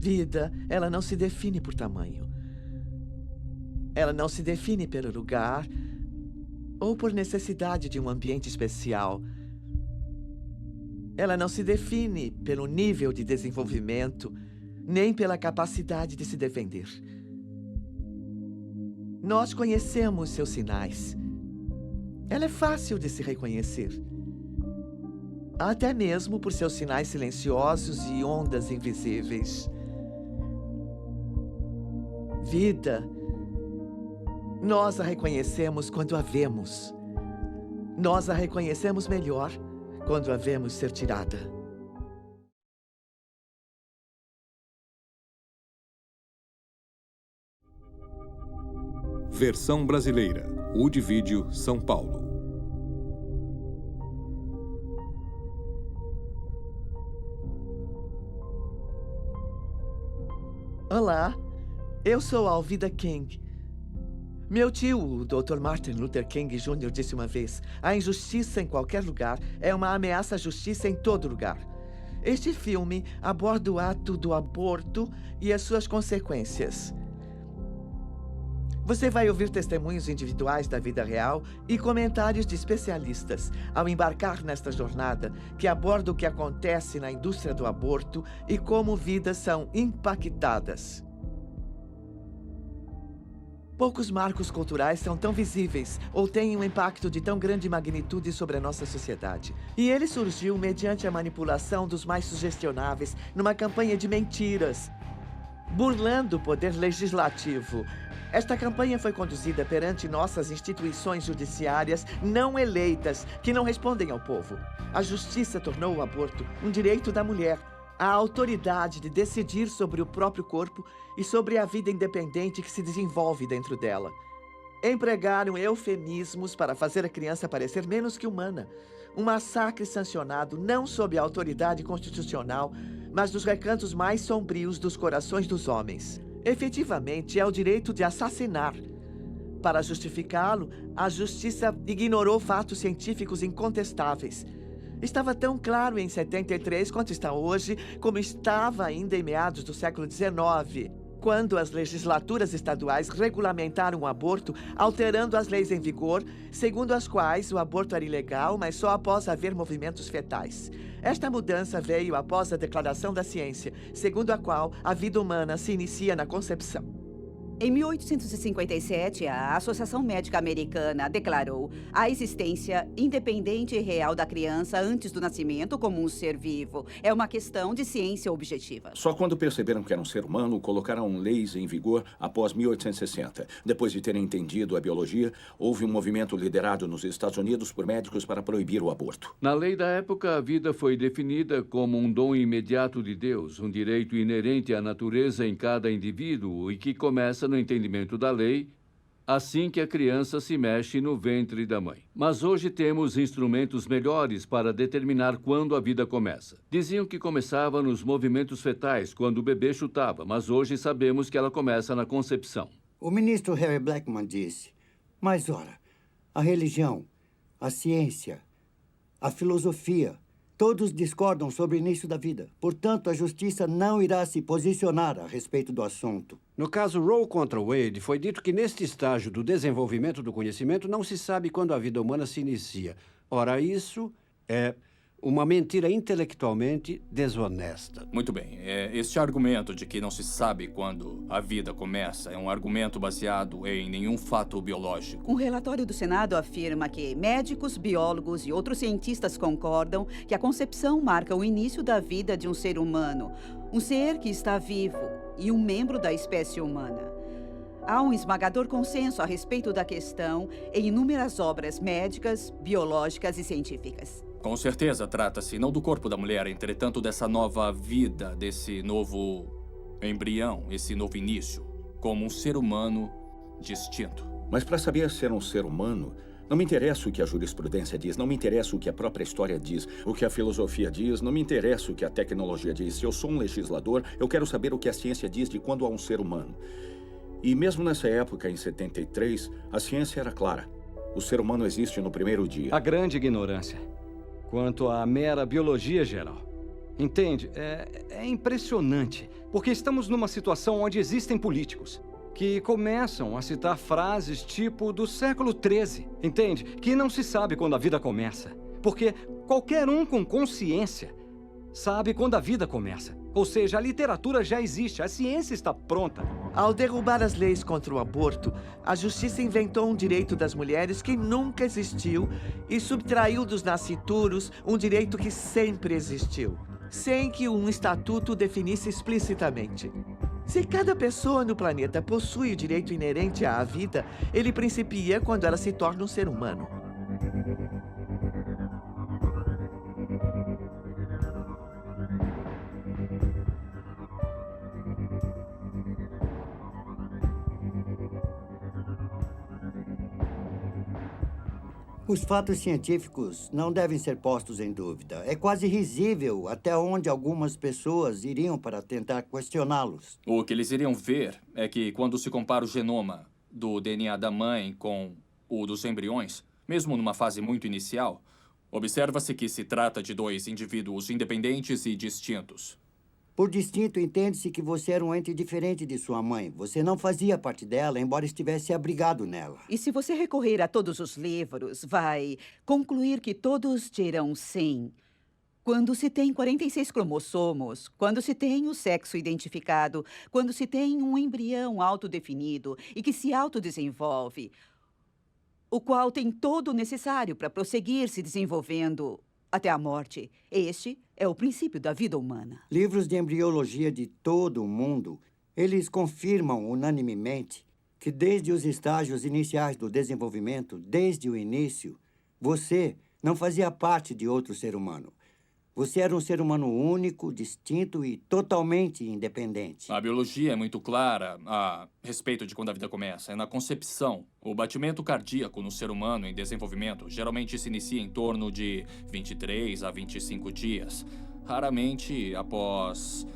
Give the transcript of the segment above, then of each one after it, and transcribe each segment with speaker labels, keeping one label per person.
Speaker 1: Vida, ela não se define por tamanho. Ela não se define pelo lugar ou por necessidade de um ambiente especial. Ela não se define pelo nível de desenvolvimento, nem pela capacidade de se defender. Nós conhecemos seus sinais. Ela é fácil de se reconhecer. Até mesmo por seus sinais silenciosos e ondas invisíveis. Vida, nós a reconhecemos quando a vemos. Nós a reconhecemos melhor quando a vemos ser tirada.
Speaker 2: Versão brasileira. Wood Video, São Paulo.
Speaker 1: Olá, eu sou Alvida King. Meu tio, o Dr. Martin Luther King Jr., disse uma vez: a injustiça em qualquer lugar é uma ameaça à justiça em todo lugar. Este filme aborda o ato do aborto e as suas consequências. Você vai ouvir testemunhos individuais da vida real e comentários de especialistas ao embarcar nesta jornada que aborda o que acontece na indústria do aborto e como vidas são impactadas. Poucos marcos culturais são tão visíveis ou têm um impacto de tão grande magnitude sobre a nossa sociedade. E ele surgiu mediante a manipulação dos mais sugestionáveis numa campanha de mentiras, burlando o poder legislativo. Esta campanha foi conduzida perante nossas instituições judiciárias não eleitas, que não respondem ao povo. A justiça tornou o aborto um direito da mulher, a autoridade de decidir sobre o próprio corpo e sobre a vida independente que se desenvolve dentro dela. Empregaram eufemismos para fazer a criança parecer menos que humana. Um massacre sancionado não sob a autoridade constitucional, mas nos recantos mais sombrios dos corações dos homens. Efetivamente, é o direito de assassinar. Para justificá-lo, a justiça ignorou fatos científicos incontestáveis. Estava tão claro em 73 quanto está hoje, como estava ainda em meados do século XIX, quando as legislaturas estaduais regulamentaram o aborto, alterando as leis em vigor, segundo as quais o aborto era ilegal, mas só após haver movimentos fetais. Esta mudança veio após a declaração da ciência, segundo a qual a vida humana se inicia na concepção.
Speaker 3: Em 1857, a Associação Médica Americana declarou a existência independente e real da criança antes do nascimento como um ser vivo. É uma questão de ciência objetiva.
Speaker 4: Só quando perceberam que era um ser humano, colocaram leis em vigor após 1860. Depois de terem entendido a biologia, houve um movimento liderado nos Estados Unidos por médicos para proibir o aborto.
Speaker 5: Na lei da época, a vida foi definida como um dom imediato de Deus, um direito inerente à natureza em cada indivíduo e que começa no entendimento da lei, assim que a criança se mexe no ventre da mãe. Mas hoje temos instrumentos melhores para determinar quando a vida começa. Diziam que começava nos movimentos fetais, quando o bebê chutava, mas hoje sabemos que ela começa na concepção.
Speaker 6: O ministro Harry Blackman disse: mas ora, a religião, a ciência, a filosofia, todos discordam sobre o início da vida. Portanto, a justiça não irá se posicionar a respeito do assunto.
Speaker 7: No caso Roe contra Wade, foi dito que neste estágio do desenvolvimento do conhecimento não se sabe quando a vida humana se inicia. Ora, isso é uma mentira intelectualmente desonesta.
Speaker 8: Muito bem. Este argumento de que não se sabe quando a vida começa é um argumento baseado em nenhum fato biológico.
Speaker 3: Um relatório do Senado afirma que médicos, biólogos e outros cientistas concordam que a concepção marca o início da vida de um ser humano, um ser que está vivo e um membro da espécie humana. Há um esmagador consenso a respeito da questão em inúmeras obras médicas, biológicas e científicas.
Speaker 8: Com certeza trata-se não do corpo da mulher, entretanto dessa nova vida, desse novo embrião, esse novo início, como um ser humano distinto.
Speaker 4: Mas para saber ser um ser humano, não me interessa o que a jurisprudência diz, não me interessa o que a própria história diz, o que a filosofia diz, não me interessa o que a tecnologia diz. Se eu sou um legislador, eu quero saber o que a ciência diz de quando há um ser humano. E mesmo nessa época, em 73, a ciência era clara. O ser humano existe no primeiro dia.
Speaker 9: A grande ignorância quanto à mera biologia geral. Entende? É impressionante, porque estamos numa situação onde existem políticos que começam a citar frases tipo do século XIII, entende? Que não se sabe quando a vida começa, porque qualquer um com consciência sabe quando a vida começa. Ou seja, a literatura já existe, a ciência está pronta.
Speaker 1: Ao derrubar as leis contra o aborto, a justiça inventou um direito das mulheres que nunca existiu e subtraiu dos nascituros um direito que sempre existiu, sem que um estatuto definisse explicitamente. Se cada pessoa no planeta possui o direito inerente à vida, ele principia quando ela se torna um ser humano.
Speaker 6: Os fatos científicos não devem ser postos em dúvida. É quase risível até onde algumas pessoas iriam para tentar questioná-los.
Speaker 8: O que eles iriam ver é que quando se compara o genoma do DNA da mãe com o dos embriões, mesmo numa fase muito inicial, observa-se que se trata de dois indivíduos independentes e distintos.
Speaker 6: Por distinto, entende-se que você era um ente diferente de sua mãe. Você não fazia parte dela, embora estivesse abrigado nela.
Speaker 3: E se você recorrer a todos os livros, vai concluir que todos dirão sim. Quando se tem 46 cromossomos, quando se tem o sexo identificado, quando se tem um embrião autodefinido e que se autodesenvolve, o qual tem todo o necessário para prosseguir se desenvolvendo até a morte. Este é o princípio da vida humana.
Speaker 6: Livros de embriologia de todo o mundo, eles confirmam unanimemente que desde os estágios iniciais do desenvolvimento, desde o início, você não fazia parte de outro ser humano. Você era um ser humano único, distinto e totalmente independente.
Speaker 8: A biologia é muito clara a respeito de quando a vida começa. É na concepção. O batimento cardíaco no ser humano em desenvolvimento geralmente se inicia em torno de 23 a 25 dias. Raramente após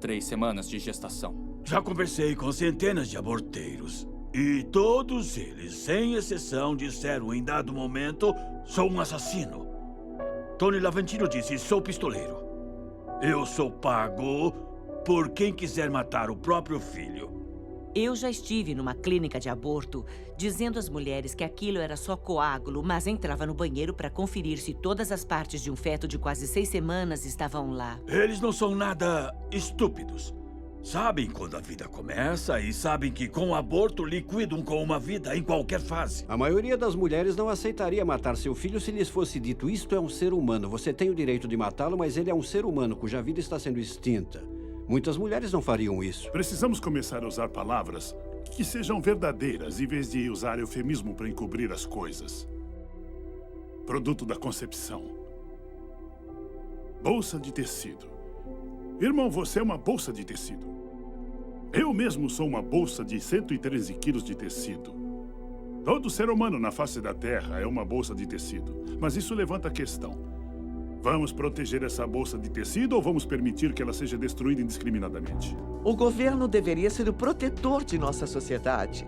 Speaker 8: 3 semanas de gestação.
Speaker 10: Já conversei com centenas de aborteiros. E todos eles, sem exceção, disseram em dado momento: sou um assassino. Tony Lavantino disse: sou pistoleiro. Eu sou pago por quem quiser matar o próprio filho.
Speaker 11: Eu já estive numa clínica de aborto dizendo às mulheres que aquilo era só coágulo, mas entrava no banheiro para conferir se todas as partes de um feto de quase 6 semanas estavam lá.
Speaker 10: Eles não são nada estúpidos. Sabem quando a vida começa e sabem que com o aborto liquidam com uma vida em qualquer fase.
Speaker 7: A maioria das mulheres não aceitaria matar seu filho se lhes fosse dito: isto é um ser humano. Você tem o direito de matá-lo, mas ele é um ser humano cuja vida está sendo extinta. Muitas mulheres não fariam isso.
Speaker 12: Precisamos começar a usar palavras que sejam verdadeiras, em vez de usar eufemismo para encobrir as coisas. Produto da concepção. Bolsa de tecido. Irmão, você é uma bolsa de tecido. Eu mesmo sou uma bolsa de 113 quilos de tecido. Todo ser humano na face da Terra é uma bolsa de tecido. Mas isso levanta a questão. Vamos proteger essa bolsa de tecido ou vamos permitir que ela seja destruída indiscriminadamente?
Speaker 1: O governo deveria ser o protetor de nossa sociedade,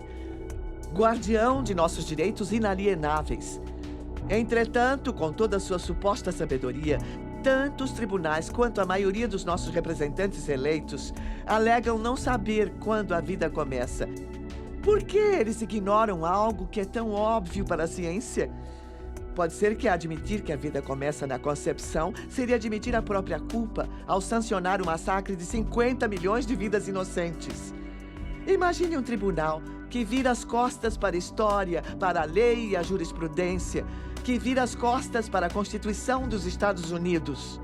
Speaker 1: guardião de nossos direitos inalienáveis. Entretanto, com toda a sua suposta sabedoria, tanto os tribunais quanto a maioria dos nossos representantes eleitos alegam não saber quando a vida começa. Por que eles ignoram algo que é tão óbvio para a ciência? Pode ser que admitir que a vida começa na concepção seria admitir a própria culpa ao sancionar o massacre de 50 milhões de vidas inocentes. Imagine um tribunal que vira as costas para a história, para a lei e a jurisprudência, que vira as costas para a Constituição dos Estados Unidos.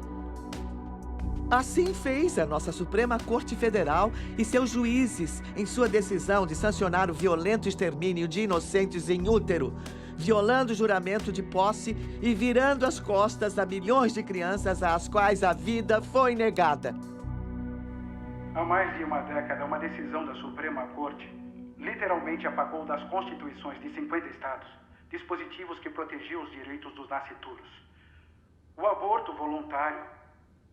Speaker 1: Assim fez a nossa Suprema Corte Federal e seus juízes em sua decisão de sancionar o violento extermínio de inocentes em útero, violando o juramento de posse e virando as costas a milhões de crianças às quais a vida foi negada.
Speaker 13: Há mais de uma década, uma decisão da Suprema Corte literalmente apagou das constituições de 50 estados dispositivos que protegiam os direitos dos nascituros. O aborto voluntário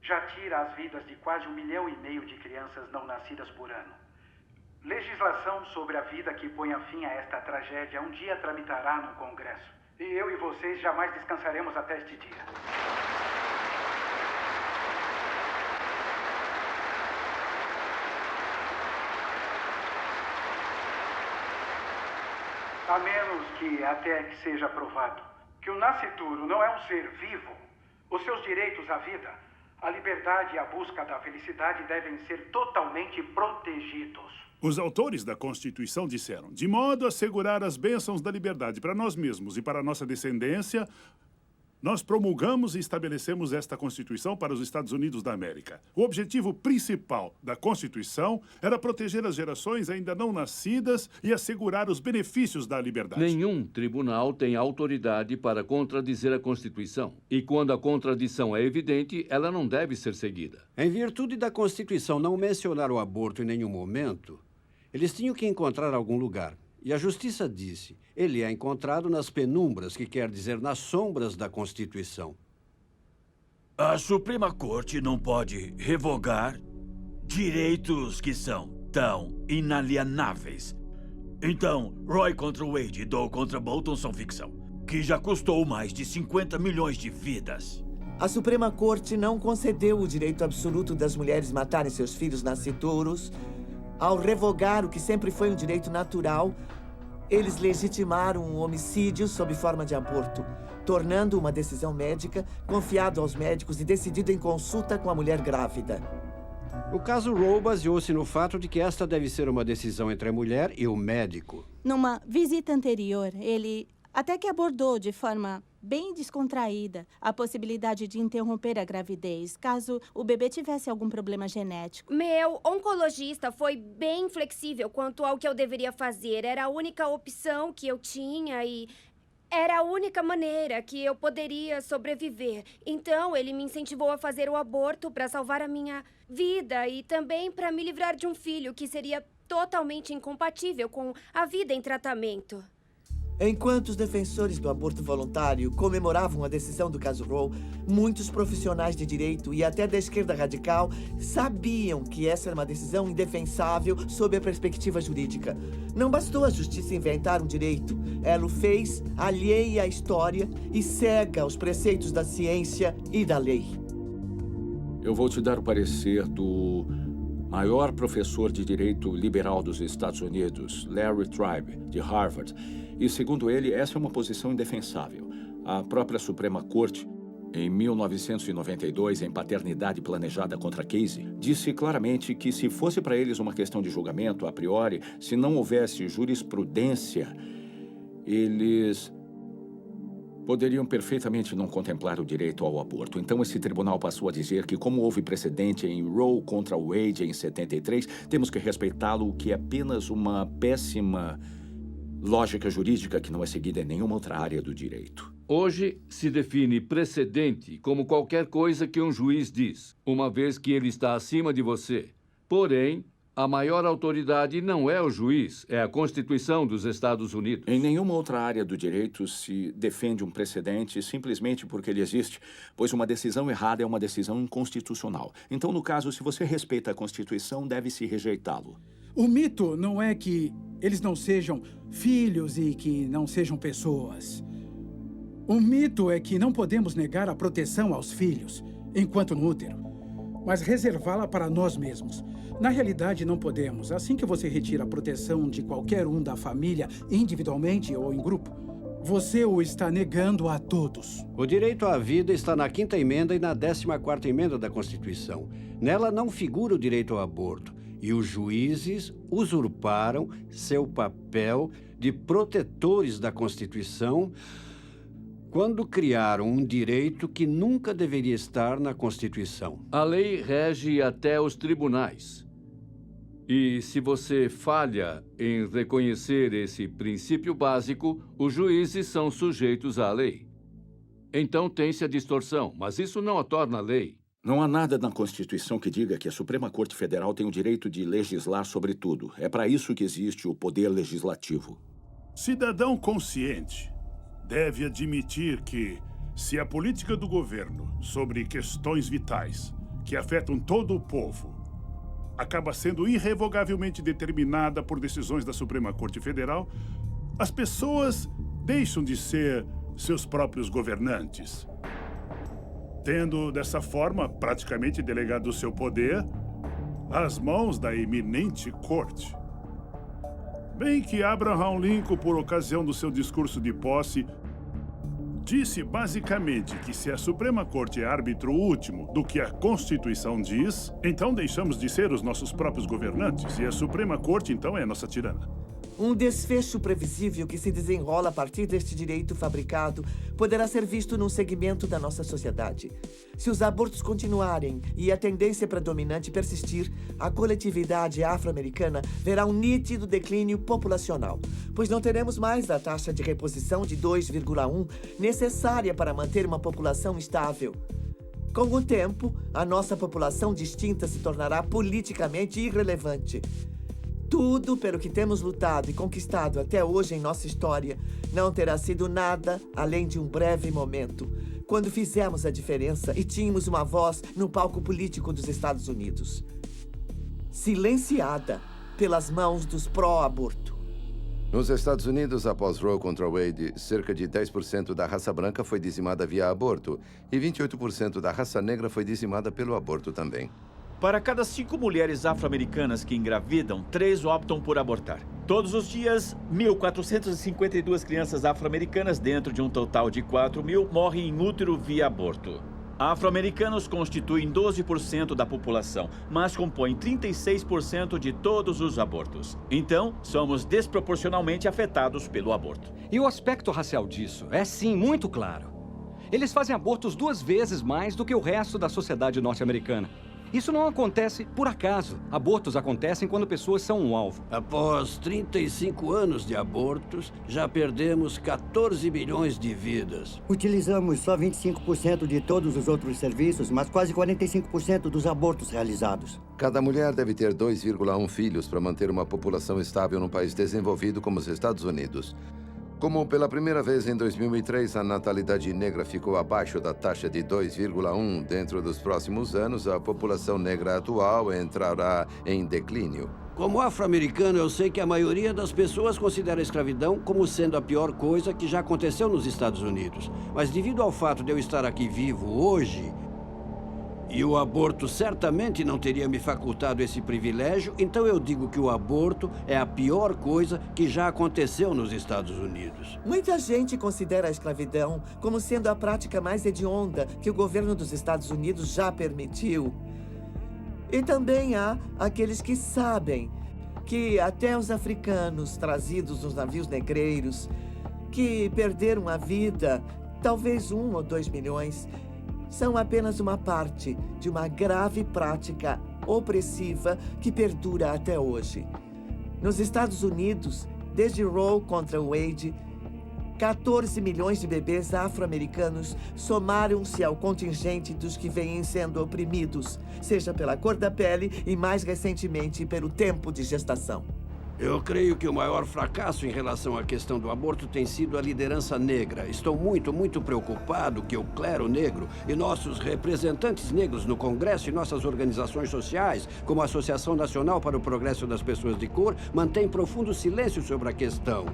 Speaker 13: já tira as vidas de quase 1,5 milhão de crianças não nascidas por ano. Legislação sobre a vida que ponha fim a esta tragédia um dia tramitará no Congresso. E eu e vocês jamais descansaremos até este dia. A menos que até que seja provado que o nascituro não é um ser vivo, os seus direitos à vida, a liberdade e a busca da felicidade devem ser totalmente protegidos.
Speaker 12: Os autores da Constituição disseram, de modo a assegurar as bênçãos da liberdade para nós mesmos e para a nossa descendência, nós promulgamos e estabelecemos esta Constituição para os Estados Unidos da América. O objetivo principal da Constituição era proteger as gerações ainda não nascidas e assegurar os benefícios da liberdade.
Speaker 5: Nenhum tribunal tem autoridade para contradizer a Constituição. E quando a contradição é evidente, ela não deve ser seguida.
Speaker 7: Em virtude da Constituição não mencionar o aborto em nenhum momento, eles tinham que encontrar algum lugar. E a Justiça disse, ele é encontrado nas penumbras, que quer dizer nas sombras da Constituição.
Speaker 10: A Suprema Corte não pode revogar direitos que são tão inalienáveis. Então, Roy contra Wade e Doe contra Bolton são ficção, que já custou mais de 50 milhões de vidas.
Speaker 1: A Suprema Corte não concedeu o direito absoluto das mulheres matarem seus filhos nascituros. Ao revogar o que sempre foi um direito natural, eles legitimaram um homicídio sob forma de aborto, tornando uma decisão médica confiado aos médicos e decidido em consulta com a mulher grávida.
Speaker 7: O caso Roe baseou-se no fato de que esta deve ser uma decisão entre a mulher e o médico.
Speaker 14: Numa visita anterior, ele até que abordou de forma bem descontraída a possibilidade de interromper a gravidez, caso o bebê tivesse algum problema genético.
Speaker 15: Meu oncologista foi bem flexível quanto ao que eu deveria fazer. Era a única opção que eu tinha e era a única maneira que eu poderia sobreviver. Então, ele me incentivou a fazer o aborto para salvar a minha vida e também para me livrar de um filho que seria totalmente incompatível com a vida em tratamento.
Speaker 1: Enquanto os defensores do aborto voluntário comemoravam a decisão do caso Roe, muitos profissionais de direito e até da esquerda radical sabiam que essa era uma decisão indefensável sob a perspectiva jurídica. Não bastou a justiça inventar um direito. Ela o fez alheia à história e cega aos preceitos da ciência e da lei.
Speaker 4: Eu vou te dar o parecer do maior professor de direito liberal dos Estados Unidos, Larry Tribe, de Harvard. E, segundo ele, essa é uma posição indefensável. A própria Suprema Corte, em 1992, em paternidade planejada contra Casey, disse claramente que se fosse para eles uma questão de julgamento, a priori, se não houvesse jurisprudência, eles poderiam perfeitamente não contemplar o direito ao aborto. Então, esse tribunal passou a dizer que, como houve precedente em Roe contra Wade em 73, temos que respeitá-lo, o que é apenas uma péssima lógica jurídica que não é seguida em nenhuma outra área do direito.
Speaker 5: Hoje se define precedente como qualquer coisa que um juiz diz, uma vez que ele está acima de você. Porém, a maior autoridade não é o juiz, é a Constituição dos Estados Unidos.
Speaker 4: Em nenhuma outra área do direito se defende um precedente simplesmente porque ele existe, pois uma decisão errada é uma decisão inconstitucional. Então, no caso, se você respeita a Constituição, deve-se rejeitá-lo.
Speaker 16: O mito não é que eles não sejam filhos e que não sejam pessoas. O mito é que não podemos negar a proteção aos filhos, enquanto no útero, mas reservá-la para nós mesmos. Na realidade, não podemos. Assim que você retira a proteção de qualquer um da família, individualmente ou em grupo, você o está negando a todos.
Speaker 7: O direito à vida está na 5ª emenda e na 14ª emenda da Constituição. Nela não figura o direito ao aborto. E os juízes usurparam seu papel de protetores da Constituição quando criaram um direito que nunca deveria estar na Constituição.
Speaker 5: A lei rege até os tribunais. E se você falha em reconhecer esse princípio básico, os juízes são sujeitos à lei. Então tem-se a distorção, mas isso não a torna lei.
Speaker 4: Não há nada na Constituição que diga que a Suprema Corte Federal tem o direito de legislar sobre tudo. É para isso que existe o poder legislativo.
Speaker 12: Cidadão consciente deve admitir que, se a política do governo sobre questões vitais que afetam todo o povo acaba sendo irrevogavelmente determinada por decisões da Suprema Corte Federal, as pessoas deixam de ser seus próprios governantes, tendo, dessa forma, praticamente delegado o seu poder às mãos da eminente corte. Bem que Abraham Lincoln, por ocasião do seu discurso de posse, disse basicamente que se a Suprema Corte é árbitro último do que a Constituição diz, então deixamos de ser os nossos próprios governantes e a Suprema Corte, então, é a nossa tirana.
Speaker 1: Um desfecho previsível que se desenrola a partir deste direito fabricado poderá ser visto num segmento da nossa sociedade. Se os abortos continuarem e a tendência predominante persistir, a coletividade afro-americana verá um nítido declínio populacional, pois não teremos mais a taxa de reposição de 2,1 necessária para manter uma população estável. Com o tempo, a nossa população distinta se tornará politicamente irrelevante. Tudo pelo que temos lutado e conquistado até hoje em nossa história não terá sido nada além de um breve momento, quando fizemos a diferença e tínhamos uma voz no palco político dos Estados Unidos. Silenciada pelas mãos dos pró-aborto.
Speaker 17: Nos Estados Unidos, após Roe contra Wade, cerca de 10% da raça branca foi dizimada via aborto e 28% da raça negra foi dizimada pelo aborto também.
Speaker 18: Para cada 5 mulheres afro-americanas que engravidam, 3 optam por abortar. Todos os dias, 1.452 crianças afro-americanas, dentro de um total de 4.000, morrem em útero via aborto. Afro-americanos constituem 12% da população, mas compõem 36% de todos os abortos. Então, somos desproporcionalmente afetados pelo aborto.
Speaker 9: E o aspecto racial disso é, sim, muito claro. Eles fazem abortos 2 vezes mais do que o resto da sociedade norte-americana. Isso não acontece por acaso. Abortos acontecem quando pessoas são um alvo.
Speaker 7: Após 35 anos de abortos, já perdemos 14 milhões de vidas.
Speaker 6: Utilizamos só 25% de todos os outros serviços, mas quase 45% dos abortos realizados.
Speaker 17: Cada mulher deve ter 2,1 filhos para manter uma população estável num país desenvolvido como os Estados Unidos. Como pela primeira vez em 2003 a natalidade negra ficou abaixo da taxa de 2,1, dentro dos próximos anos a população negra atual entrará em declínio.
Speaker 7: Como afro-americano, eu sei que a maioria das pessoas considera a escravidão como sendo a pior coisa que já aconteceu nos Estados Unidos. Mas devido ao fato de eu estar aqui vivo hoje, e o aborto certamente não teria me facultado esse privilégio, então eu digo que o aborto é a pior coisa que já aconteceu nos Estados Unidos.
Speaker 1: Muita gente considera a escravidão como sendo a prática mais hedionda que o governo dos Estados Unidos já permitiu. E também há aqueles que sabem que até os africanos trazidos nos navios negreiros, que perderam a vida, talvez 1 ou 2 milhões, são apenas uma parte de uma grave prática opressiva que perdura até hoje. Nos Estados Unidos, desde Roe contra Wade, 14 milhões de bebês afro-americanos somaram-se ao contingente dos que vêm sendo oprimidos, seja pela cor da pele e, mais recentemente, pelo tempo de gestação.
Speaker 7: Eu creio que o maior fracasso em relação à questão do aborto tem sido a liderança negra. Estou muito preocupado que o clero negro e nossos representantes negros no Congresso e nossas organizações sociais, como a Associação Nacional para o Progresso das Pessoas de Cor, mantêm profundo silêncio sobre a questão.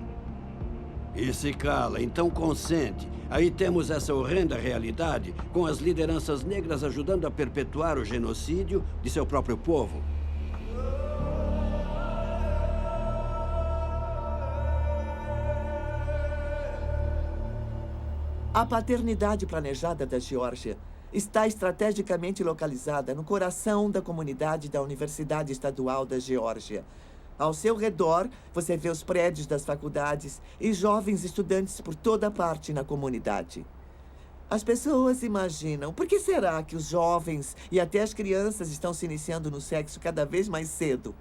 Speaker 7: E se cala, então consente. Aí temos essa horrenda realidade, com as lideranças negras ajudando a perpetuar o genocídio de seu próprio povo.
Speaker 1: A paternidade planejada da Geórgia está estrategicamente localizada no coração da comunidade da Universidade Estadual da Geórgia. Ao seu redor, você vê os prédios das faculdades e jovens estudantes por toda parte na comunidade. As pessoas imaginam, por que será que os jovens e até as crianças estão se iniciando no sexo cada vez mais cedo?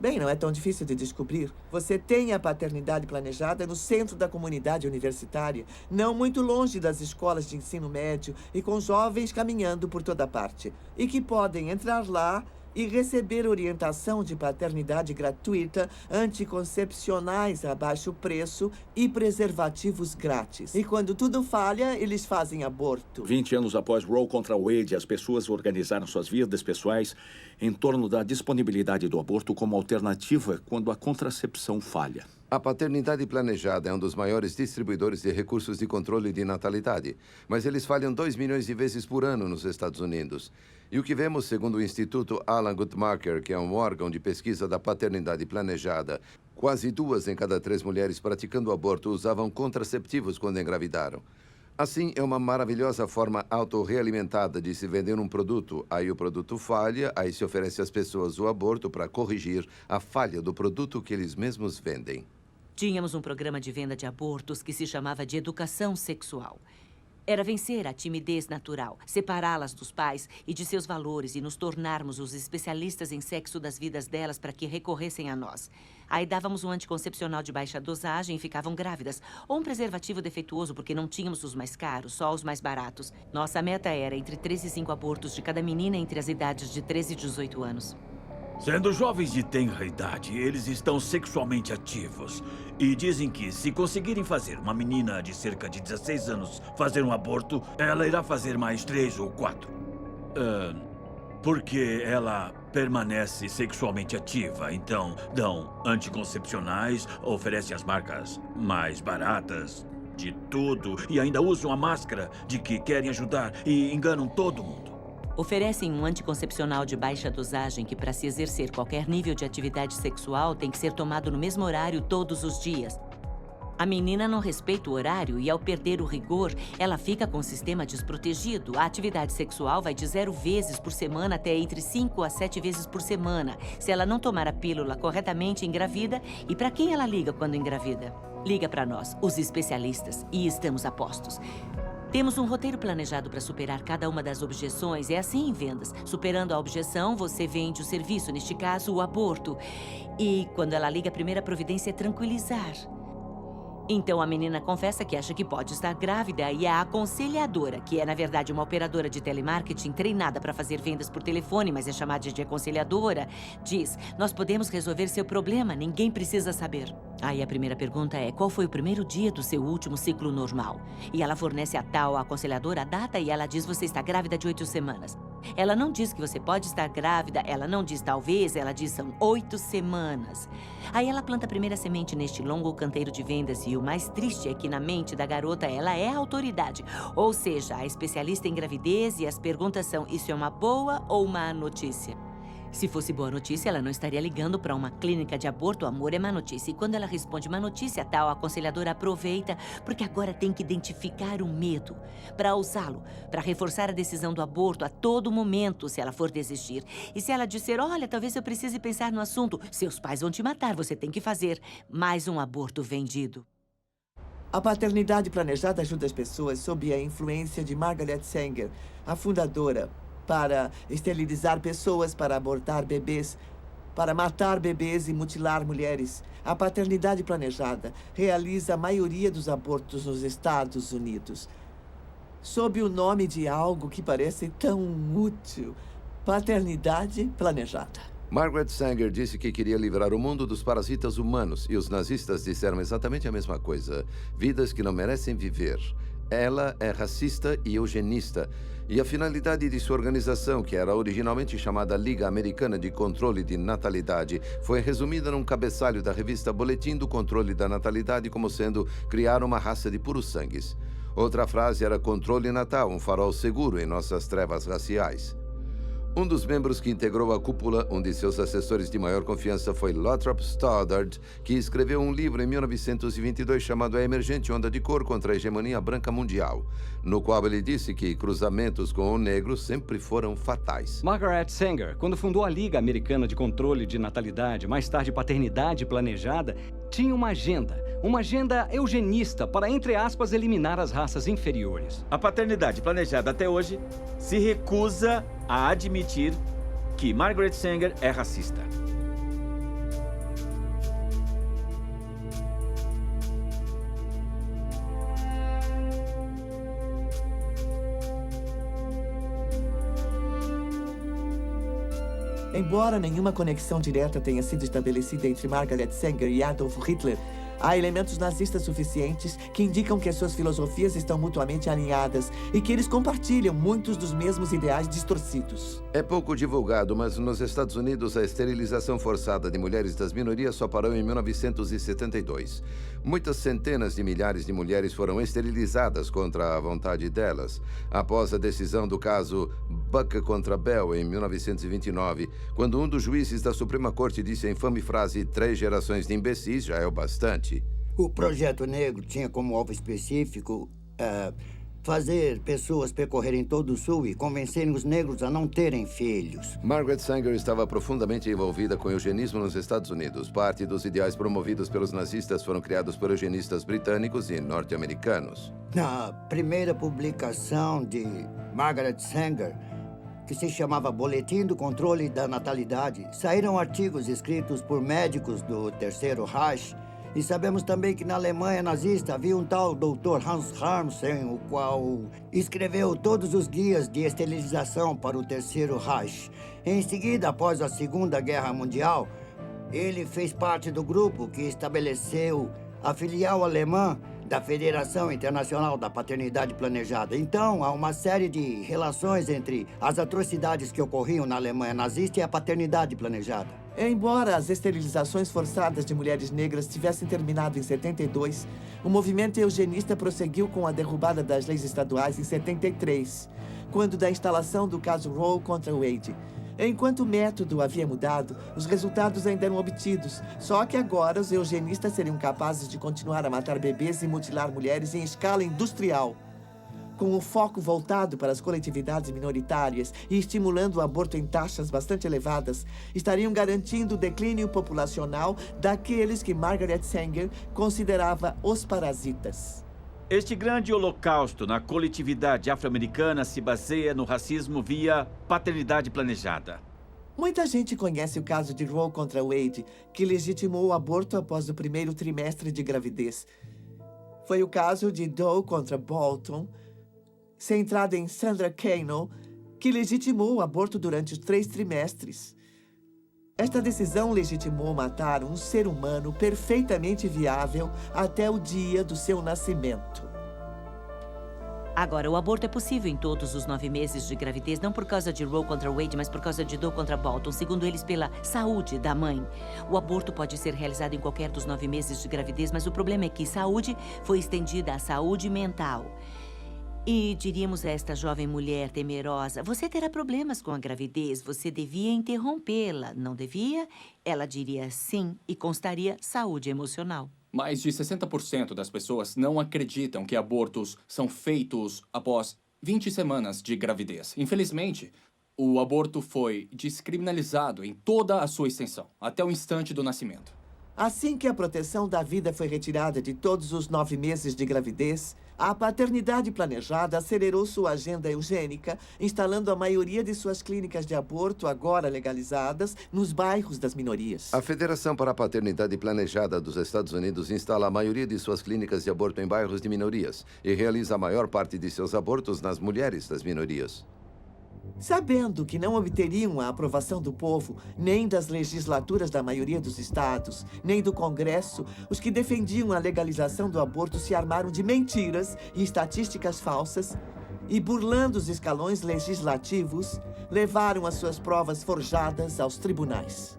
Speaker 1: Bem, não é tão difícil de descobrir. Você tem a paternidade planejada no centro da comunidade universitária, não muito longe das escolas de ensino médio e com jovens caminhando por toda parte. E que podem entrar lá e receber orientação de paternidade gratuita, anticoncepcionais a baixo preço e preservativos grátis. E quando tudo falha, eles fazem aborto.
Speaker 4: 20 anos após Roe contra Wade, as pessoas organizaram suas vidas pessoais em torno da disponibilidade do aborto como alternativa quando a contracepção falha.
Speaker 17: A paternidade planejada é um dos maiores distribuidores de recursos de controle de natalidade, mas eles falham 2 milhões de vezes por ano nos Estados Unidos. E o que vemos, segundo o Instituto Alan Guttmacher, que é um órgão de pesquisa da paternidade planejada, Quase 2 em cada 3 mulheres praticando aborto usavam contraceptivos quando engravidaram. Assim, é uma maravilhosa forma autorrealimentada de se vender um produto. Aí o produto falha, aí se oferece às pessoas o aborto para corrigir a falha do produto que eles mesmos vendem.
Speaker 11: Tínhamos um programa de venda de abortos que se chamava de educação sexual. Era vencer a timidez natural, separá-las dos pais e de seus valores e nos tornarmos os especialistas em sexo das vidas delas para que recorressem a nós. Aí dávamos um anticoncepcional de baixa dosagem e ficavam grávidas. Ou um preservativo defeituoso porque não tínhamos os mais caros, só os mais baratos. Nossa meta era entre 3 e 5 abortos de cada menina entre as idades de 13 e 18 anos.
Speaker 10: Sendo jovens de tenra idade, eles estão sexualmente ativos. E dizem que, se conseguirem fazer uma menina de cerca de 16 anos fazer um aborto, ela irá fazer mais 3 ou 4. Porque ela permanece sexualmente ativa. Então, dão anticoncepcionais, oferecem as marcas mais baratas de tudo e ainda usam a máscara de que querem ajudar e enganam todo mundo.
Speaker 11: Oferecem um anticoncepcional de baixa dosagem que, para se exercer qualquer nível de atividade sexual, tem que ser tomado no mesmo horário todos os dias. A menina não respeita o horário e, ao perder o rigor, ela fica com o sistema desprotegido. A atividade sexual vai de 0 vezes por semana até entre 5 a 7 vezes por semana. Se ela não tomar a pílula corretamente, engravida. E para quem ela liga quando engravida? Liga para nós, os especialistas, e estamos a postos. Temos um roteiro planejado para superar cada uma das objeções. É assim em vendas. Superando a objeção, você vende o serviço, neste caso, o aborto. E quando ela liga, a primeira providência é tranquilizar. Então a menina confessa que acha que pode estar grávida e a aconselhadora, que é na verdade uma operadora de telemarketing treinada para fazer vendas por telefone, mas é chamada de aconselhadora, diz: nós podemos resolver seu problema, ninguém precisa saber. Aí a primeira pergunta é: qual foi o primeiro dia do seu último ciclo normal? E ela fornece a tal aconselhadora a data e ela diz: você está grávida de 8 semanas. Ela não diz que você pode estar grávida, ela não diz talvez, ela diz são 8 semanas. Aí ela planta a primeira semente neste longo canteiro de vendas e o mais triste é que na mente da garota ela é a autoridade. Ou seja, a especialista em gravidez e as perguntas são: isso é uma boa ou má notícia? Se fosse boa notícia, ela não estaria ligando para uma clínica de aborto. O amor é má notícia. E quando ela responde má notícia, a tal aconselhadora aproveita, porque agora tem que identificar o medo para usá-lo, para reforçar a decisão do aborto a todo momento, se ela for desistir. E se ela disser: olha, talvez eu precise pensar no assunto, seus pais vão te matar, você tem que fazer mais um aborto vendido.
Speaker 1: A paternidade planejada ajuda as pessoas sob a influência de Margaret Sanger, a fundadora, para esterilizar pessoas, para abortar bebês, para matar bebês e mutilar mulheres. A paternidade planejada realiza a maioria dos abortos nos Estados Unidos. Sob o nome de algo que parece tão útil: paternidade planejada.
Speaker 17: Margaret Sanger disse que queria livrar o mundo dos parasitas humanos e os nazistas disseram exatamente a mesma coisa. Vidas que não merecem viver. Ela é racista e eugenista. E a finalidade de sua organização, que era originalmente chamada Liga Americana de Controle de Natalidade, foi resumida num cabeçalho da revista Boletim do Controle da Natalidade como sendo criar uma raça de puros sangues. Outra frase era controle natal, um farol seguro em nossas trevas raciais. Um dos membros que integrou a cúpula, um de seus assessores de maior confiança, foi Lothrop Stoddard, que escreveu um livro em 1922 chamado A Emergente Onda de Cor contra a Hegemonia Branca Mundial, no qual ele disse que cruzamentos com o negro sempre foram fatais.
Speaker 9: Margaret Sanger, quando fundou a Liga Americana de Controle de Natalidade, mais tarde Paternidade Planejada, tinha uma agenda eugenista para, entre aspas, eliminar as raças inferiores.
Speaker 18: A paternidade planejada até hoje se recusa a admitir que Margaret Sanger é racista.
Speaker 1: Embora nenhuma conexão direta tenha sido estabelecida entre Margaret Sanger e Adolf Hitler, Há elementos nazistas suficientes que indicam que suas filosofias estão mutuamente alinhadas e que eles compartilham muitos dos mesmos ideais distorcidos.
Speaker 17: É pouco divulgado, mas nos Estados Unidos a esterilização forçada de mulheres das minorias só parou em 1972. Muitas centenas de milhares de mulheres foram esterilizadas contra a vontade delas. Após a decisão do caso Buck contra Bell, em 1929, quando um dos juízes da Suprema Corte disse a infame frase "3 gerações de imbecis já é o bastante".
Speaker 6: O Projeto Negro tinha como alvo específico fazer pessoas percorrerem todo o Sul e convencerem os negros a não terem filhos.
Speaker 17: Margaret Sanger estava profundamente envolvida com o eugenismo nos Estados Unidos. Parte dos ideais promovidos pelos nazistas foram criados por eugenistas britânicos e norte-americanos.
Speaker 6: Na primeira publicação de Margaret Sanger, que se chamava Boletim do Controle da Natalidade, saíram artigos escritos por médicos do Terceiro Reich. E sabemos também que na Alemanha nazista havia um tal Dr. Hans Harmsen, o qual escreveu todos os guias de esterilização para o Terceiro Reich. Em seguida, após a Segunda Guerra Mundial, ele fez parte do grupo que estabeleceu a filial alemã da Federação Internacional da Paternidade Planejada. Então, há uma série de relações entre as atrocidades que ocorriam na Alemanha nazista e a paternidade planejada.
Speaker 1: Embora as esterilizações forçadas de mulheres negras tivessem terminado em 72, o movimento eugenista prosseguiu com a derrubada das leis estaduais em 73, quando da instalação do caso Roe contra Wade. Enquanto o método havia mudado, os resultados ainda eram obtidos, só que agora os eugenistas seriam capazes de continuar a matar bebês e mutilar mulheres em escala industrial. Com o foco voltado para as coletividades minoritárias e estimulando o aborto em taxas bastante elevadas, estariam garantindo o declínio populacional daqueles que Margaret Sanger considerava os parasitas.
Speaker 18: Este grande holocausto na coletividade afro-americana se baseia no racismo via paternidade planejada.
Speaker 1: Muita gente conhece o caso de Roe contra Wade, que legitimou o aborto após o primeiro trimestre de gravidez. Foi o caso de Doe contra Bolton, centrado em Sandra Cano, que legitimou o aborto durante os 3 trimestres. Esta decisão legitimou matar um ser humano perfeitamente viável até o dia do seu nascimento.
Speaker 11: Agora, o aborto é possível em todos os 9 meses de gravidez, não por causa de Roe contra Wade, mas por causa de Doe contra Bolton, segundo eles, pela saúde da mãe. O aborto pode ser realizado em qualquer dos 9 meses de gravidez, mas o problema é que saúde foi estendida à saúde mental. E diríamos a esta jovem mulher temerosa, você terá problemas com a gravidez, você devia interrompê-la, não devia? Ela diria sim e constaria saúde emocional.
Speaker 8: Mais de 60% das pessoas não acreditam que abortos são feitos após 20 semanas de gravidez. Infelizmente, o aborto foi descriminalizado em toda a sua extensão, até o instante do nascimento.
Speaker 1: Assim que a proteção da vida foi retirada de todos os 9 meses de gravidez, a paternidade planejada acelerou sua agenda eugênica, instalando a maioria de suas clínicas de aborto, agora legalizadas, nos bairros das minorias.
Speaker 17: A Federação para a Paternidade Planejada dos Estados Unidos instala a maioria de suas clínicas de aborto em bairros de minorias e realiza a maior parte de seus abortos nas mulheres das minorias.
Speaker 1: Sabendo que não obteriam a aprovação do povo, nem das legislaturas da maioria dos estados, nem do Congresso, os que defendiam a legalização do aborto se armaram de mentiras e estatísticas falsas e, burlando os escalões legislativos, levaram as suas provas forjadas aos tribunais.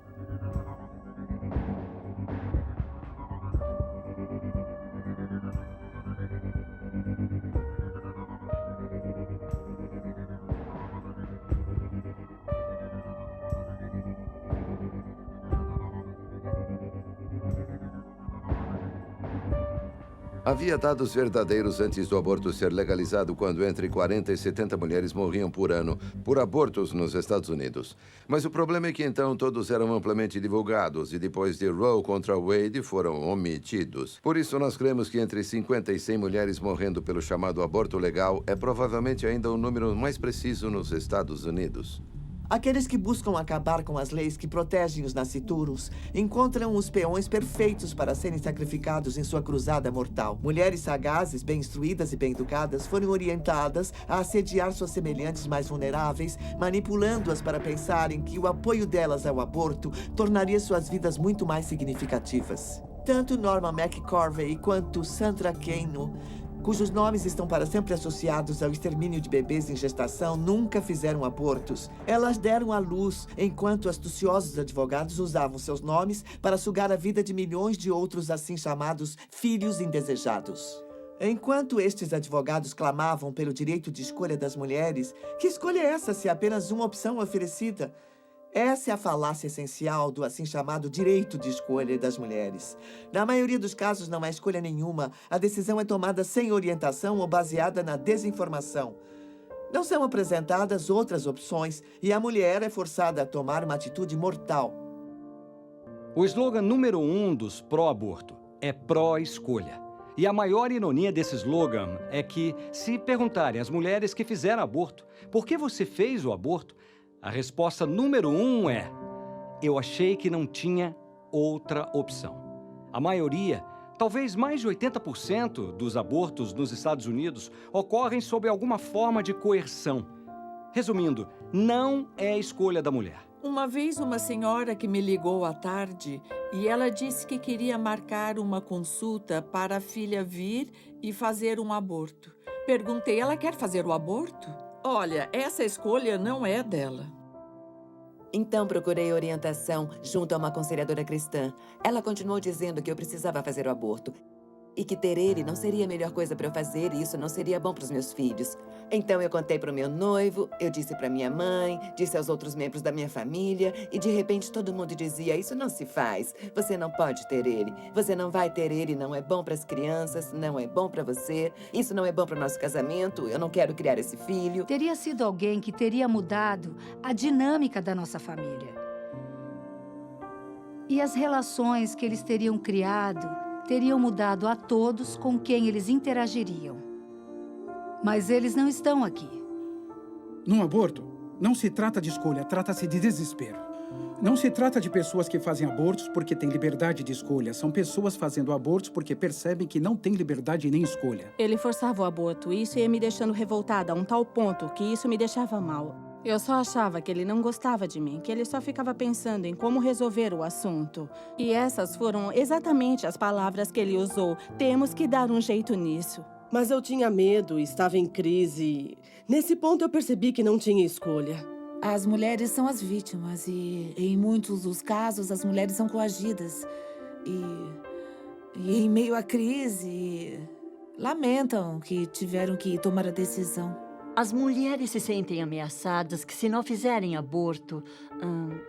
Speaker 17: Havia dados verdadeiros antes do aborto ser legalizado, quando entre 40 e 70 mulheres morriam por ano por abortos nos Estados Unidos. Mas o problema é que então todos eram amplamente divulgados e depois de Roe contra Wade foram omitidos. Por isso nós cremos que entre 50 e 100 mulheres morrendo pelo chamado aborto legal é provavelmente ainda o número mais preciso nos Estados Unidos.
Speaker 1: Aqueles que buscam acabar com as leis que protegem os nascituros encontram os peões perfeitos para serem sacrificados em sua cruzada mortal. Mulheres sagazes, bem instruídas e bem educadas foram orientadas a assediar suas semelhantes mais vulneráveis, manipulando-as para pensarem que o apoio delas ao aborto tornaria suas vidas muito mais significativas. Tanto Norma McCorvey quanto Sandra Kano, cujos nomes estão para sempre associados ao extermínio de bebês em gestação, nunca fizeram abortos. Elas deram à luz, enquanto astuciosos advogados usavam seus nomes para sugar a vida de milhões de outros assim chamados filhos indesejados. Enquanto estes advogados clamavam pelo direito de escolha das mulheres, que escolha é essa se apenas uma opção oferecida? Essa é a falácia essencial do assim chamado direito de escolha das mulheres. Na maioria dos casos, não há escolha nenhuma. A decisão é tomada sem orientação ou baseada na desinformação. Não são apresentadas outras opções e a mulher é forçada a tomar uma atitude mortal.
Speaker 9: O slogan número 1 dos pró-aborto é pró-escolha. E a maior ironia desse slogan é que, se perguntarem às mulheres que fizeram aborto por que você fez o aborto, a resposta número 1 é: eu achei que não tinha outra opção. A maioria, talvez mais de 80% dos abortos nos Estados Unidos ocorrem sob alguma forma de coerção. Resumindo, não é escolha da mulher.
Speaker 19: Uma vez uma senhora que me ligou à tarde e ela disse que queria marcar uma consulta para a filha vir e fazer um aborto. Perguntei, ela quer fazer o aborto? Olha, essa escolha não é dela.
Speaker 20: Então procurei orientação junto a uma aconselhadora cristã. Ela continuou dizendo que eu precisava fazer o aborto e que ter ele não seria a melhor coisa para eu fazer e isso não seria bom para os meus filhos. Então eu contei para o meu noivo, eu disse para minha mãe, disse aos outros membros da minha família e de repente todo mundo dizia: isso não se faz, você não pode ter ele, você não vai ter ele, não é bom para as crianças, não é bom para você, isso não é bom para o nosso casamento, eu não quero criar esse filho.
Speaker 21: Teria sido alguém que teria mudado a dinâmica da nossa família. E as relações que eles teriam criado teriam mudado a todos com quem eles interagiriam. Mas eles não estão aqui.
Speaker 16: Num aborto, não se trata de escolha, trata-se de desespero. Não se trata de pessoas que fazem abortos porque têm liberdade de escolha. São pessoas fazendo abortos porque percebem que não têm liberdade nem escolha.
Speaker 14: Ele forçava o aborto e isso ia me deixando revoltada a um tal ponto que isso me deixava mal. Eu só achava que ele não gostava de mim, que ele só ficava pensando em como resolver o assunto. E essas foram exatamente as palavras que ele usou. Temos que dar um jeito nisso.
Speaker 22: Mas eu tinha medo, estava em crise. Nesse ponto eu percebi que não tinha escolha.
Speaker 23: As mulheres são as vítimas e, em muitos dos casos, as mulheres são coagidas. E em meio à crise, lamentam que tiveram que tomar a decisão.
Speaker 24: As mulheres se sentem ameaçadas que, se não fizerem aborto,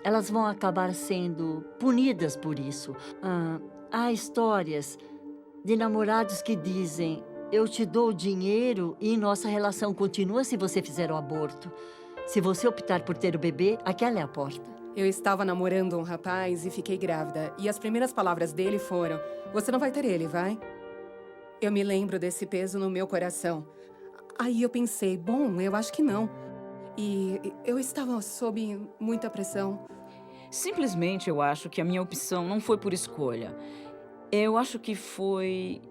Speaker 24: elas vão acabar sendo punidas por isso. Há histórias de namorados que dizem: eu te dou dinheiro e nossa relação continua se você fizer o aborto. Se você optar por ter o bebê, aquela é a porta.
Speaker 25: Eu estava namorando um rapaz e fiquei grávida. E as primeiras palavras dele foram: você não vai ter ele, vai? Eu me lembro desse peso no meu coração. Aí eu pensei, bom, eu acho que não. E eu estava sob muita pressão.
Speaker 26: Simplesmente eu acho que a minha opção não foi por escolha. Eu acho que foi...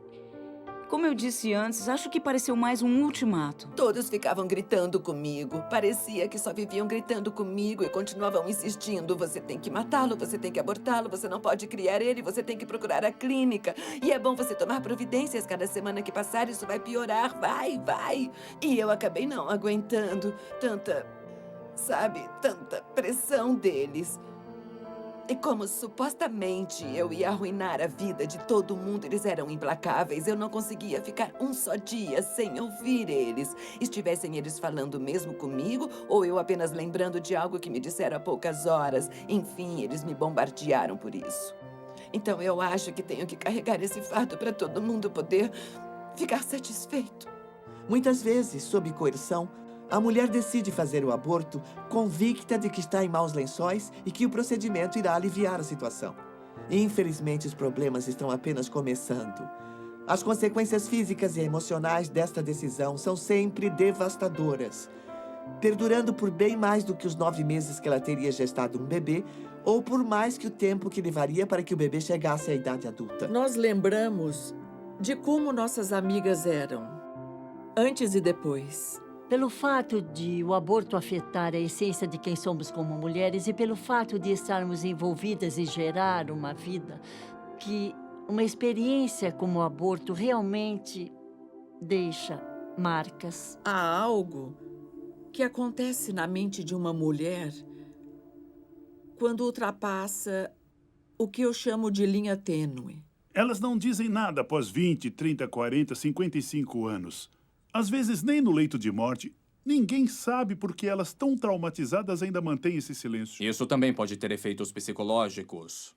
Speaker 26: Como eu disse antes, acho que pareceu mais um ultimato.
Speaker 20: Todos ficavam gritando comigo. Parecia que só viviam gritando comigo e continuavam insistindo. Você tem que matá-lo, você tem que abortá-lo, você não pode criar ele, você tem que procurar a clínica. E é bom você tomar providências. Cada semana que passar, isso vai piorar. Vai. E eu acabei não aguentando tanta pressão deles. E como supostamente eu ia arruinar a vida de todo mundo, eles eram implacáveis. Eu não conseguia ficar um só dia sem ouvir eles. Estivessem eles falando mesmo comigo, ou eu apenas lembrando de algo que me disseram há poucas horas. Enfim, eles me bombardearam por isso. Então eu acho que tenho que carregar esse fardo para todo mundo poder ficar satisfeito.
Speaker 1: Muitas vezes, sob coerção, a mulher decide fazer o aborto convicta de que está em maus lençóis e que o procedimento irá aliviar a situação. Infelizmente, os problemas estão apenas começando. As consequências físicas e emocionais desta decisão são sempre devastadoras, perdurando por bem mais do que os 9 meses que ela teria gestado um bebê ou por mais que o tempo que levaria para que o bebê chegasse à idade adulta.
Speaker 19: Nós lembramos de como nossas amigas eram, antes e depois.
Speaker 24: Pelo fato de o aborto afetar a essência de quem somos como mulheres e pelo fato de estarmos envolvidas em gerar uma vida que uma experiência como o aborto realmente deixa marcas.
Speaker 19: Há algo que acontece na mente de uma mulher quando ultrapassa o que eu chamo de linha tênue.
Speaker 2: Elas não dizem nada após 20, 30, 40, 55 anos. Às vezes, nem no leito de morte. Ninguém sabe por que elas, tão traumatizadas, ainda mantêm esse silêncio.
Speaker 8: Isso também pode ter efeitos psicológicos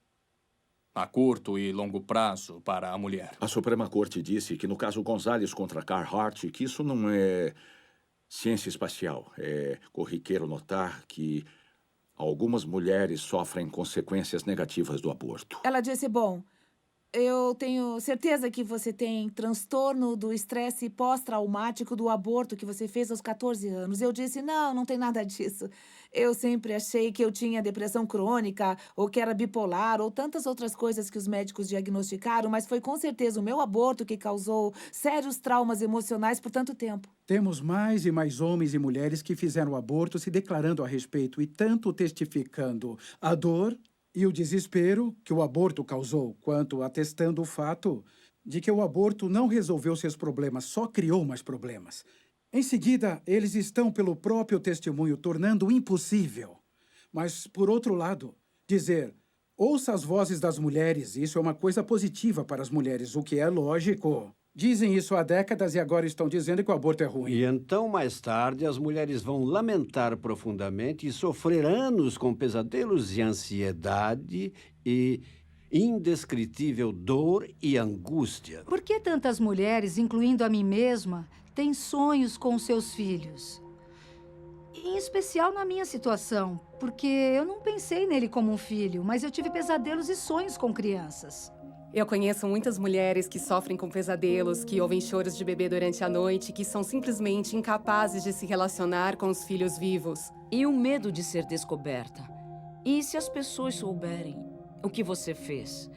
Speaker 8: a curto e longo prazo para a mulher.
Speaker 4: A Suprema Corte disse que no caso Gonzalez contra Carhart, que isso não é ciência espacial. É corriqueiro notar que algumas mulheres sofrem consequências negativas do aborto.
Speaker 23: Ela disse, bom, eu tenho certeza que você tem transtorno do estresse pós-traumático do aborto que você fez aos 14 anos. Eu disse, não tem nada disso. Eu sempre achei que eu tinha depressão crônica, ou que era bipolar, ou tantas outras coisas que os médicos diagnosticaram, mas foi com certeza o meu aborto que causou sérios traumas emocionais por tanto tempo.
Speaker 16: Temos mais e mais homens e mulheres que fizeram aborto se declarando a respeito e tanto testificando a dor e o desespero que o aborto causou, quanto atestando o fato de que o aborto não resolveu seus problemas, só criou mais problemas. Em seguida, eles estão, pelo próprio testemunho, tornando impossível. Mas, por outro lado, dizer, ouça as vozes das mulheres, isso é uma coisa positiva para as mulheres, o que é lógico. Dizem isso há décadas e agora estão dizendo que o aborto é ruim.
Speaker 7: E então, mais tarde, as mulheres vão lamentar profundamente e sofrer anos com pesadelos e ansiedade e indescritível dor e angústia.
Speaker 21: Por que tantas mulheres, incluindo a mim mesma, têm sonhos com seus filhos? Em especial na minha situação, porque eu não pensei nele como um filho, mas eu tive pesadelos e sonhos com crianças.
Speaker 25: Eu conheço muitas mulheres que sofrem com pesadelos, que ouvem choros de bebê durante a noite, que são simplesmente incapazes de se relacionar com os filhos vivos.
Speaker 26: E o medo de ser descoberta. E se as pessoas souberem o que você fez?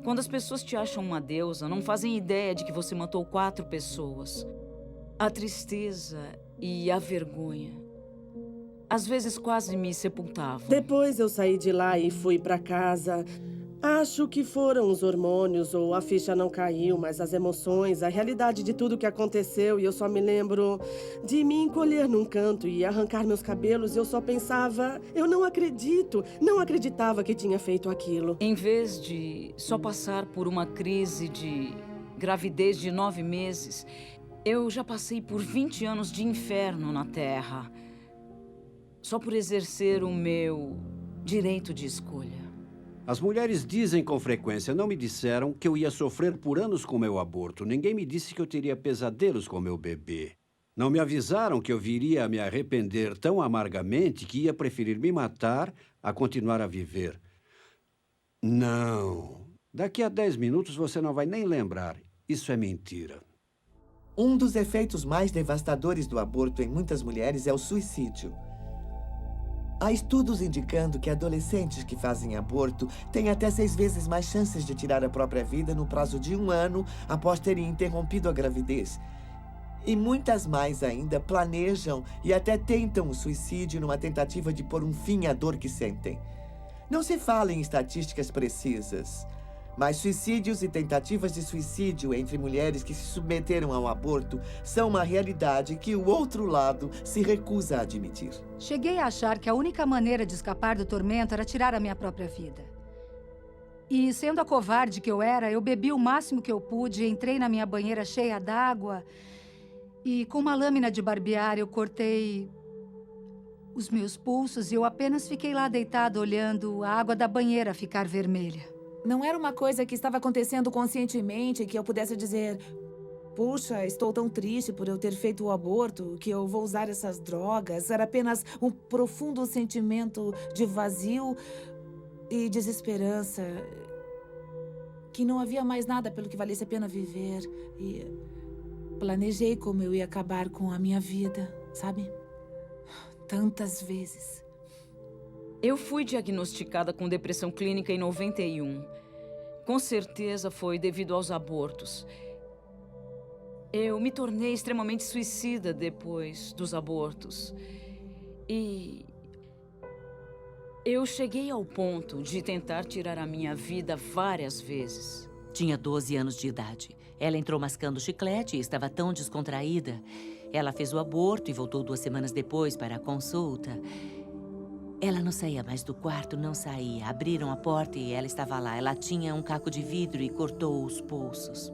Speaker 26: Quando as pessoas te acham uma deusa, não fazem ideia de que você matou 4 pessoas. A tristeza e a vergonha, às vezes quase me sepultavam.
Speaker 22: Depois eu saí de lá e fui pra casa. Acho que foram os hormônios ou a ficha não caiu, mas as emoções, a realidade de tudo que aconteceu, e eu só me lembro de me encolher num canto e arrancar meus cabelos, e eu só pensava, eu não acredito, não acreditava que tinha feito aquilo.
Speaker 26: Em vez de só passar por uma crise de gravidez de 9 meses, eu já passei por 20 anos de inferno na Terra, só por exercer o meu direito de escolha.
Speaker 7: As mulheres dizem com frequência, não me disseram que eu ia sofrer por anos com meu aborto. Ninguém me disse que eu teria pesadelos com meu bebê. Não me avisaram que eu viria a me arrepender tão amargamente que ia preferir me matar a continuar a viver. Não. Daqui a 10 minutos você não vai nem lembrar. Isso é mentira.
Speaker 1: Um dos efeitos mais devastadores do aborto em muitas mulheres é o suicídio. Há estudos indicando que adolescentes que fazem aborto têm até 6 vezes mais chances de tirar a própria vida no prazo de 1 ano após terem interrompido a gravidez. E muitas mais ainda planejam e até tentam o suicídio numa tentativa de pôr um fim à dor que sentem. Não se fala em estatísticas precisas, mas suicídios e tentativas de suicídio entre mulheres que se submeteram ao aborto são uma realidade que o outro lado se recusa a admitir.
Speaker 21: Cheguei a achar que a única maneira de escapar do tormento era tirar a minha própria vida. E, sendo a covarde que eu era, eu bebi o máximo que eu pude, entrei na minha banheira cheia d'água e, com uma lâmina de barbear, eu cortei os meus pulsos e eu apenas fiquei lá deitada olhando a água da banheira ficar vermelha.
Speaker 23: Não era uma coisa que estava acontecendo conscientemente, que eu pudesse dizer, puxa, estou tão triste por eu ter feito o aborto, que eu vou usar essas drogas. Era apenas um profundo sentimento de vazio e desesperança, que não havia mais nada pelo que valesse a pena viver. E planejei como eu ia acabar com a minha vida, sabe? Tantas vezes.
Speaker 26: Eu fui diagnosticada com depressão clínica em 91. Com certeza foi devido aos abortos. Eu me tornei extremamente suicida depois dos abortos. E eu cheguei ao ponto de tentar tirar a minha vida várias vezes.
Speaker 11: Tinha 12 anos de idade. Ela entrou mascando chiclete e estava tão descontraída. Ela fez o aborto e voltou 2 semanas depois para a consulta. Ela não saía mais do quarto, não saía. Abriram a porta e ela estava lá. Ela tinha um caco de vidro e cortou os pulsos.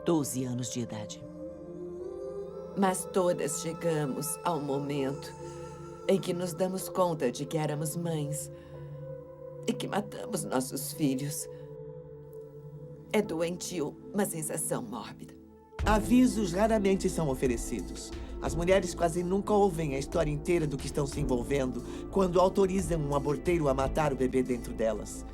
Speaker 11: 12 anos de idade.
Speaker 20: Mas todas chegamos ao momento em que nos damos conta de que éramos mães e que matamos nossos filhos. É doentio, uma sensação mórbida.
Speaker 1: Avisos raramente são oferecidos. As mulheres quase nunca ouvem a história inteira do que estão se envolvendo quando autorizam um aborteiro a matar o bebê dentro delas.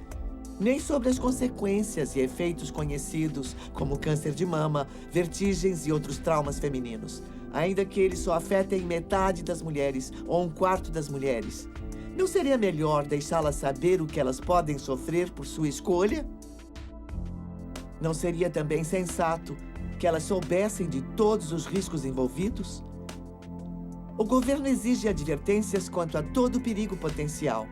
Speaker 1: Nem sobre as consequências e efeitos conhecidos, como câncer de mama, vertigens e outros traumas femininos. Ainda que eles só afetem metade das mulheres ou 1/4 das mulheres. Não seria melhor deixá-las saber o que elas podem sofrer por sua escolha? Não seria também sensato que elas soubessem de todos os riscos envolvidos? O governo exige advertências quanto a todo o perigo potencial.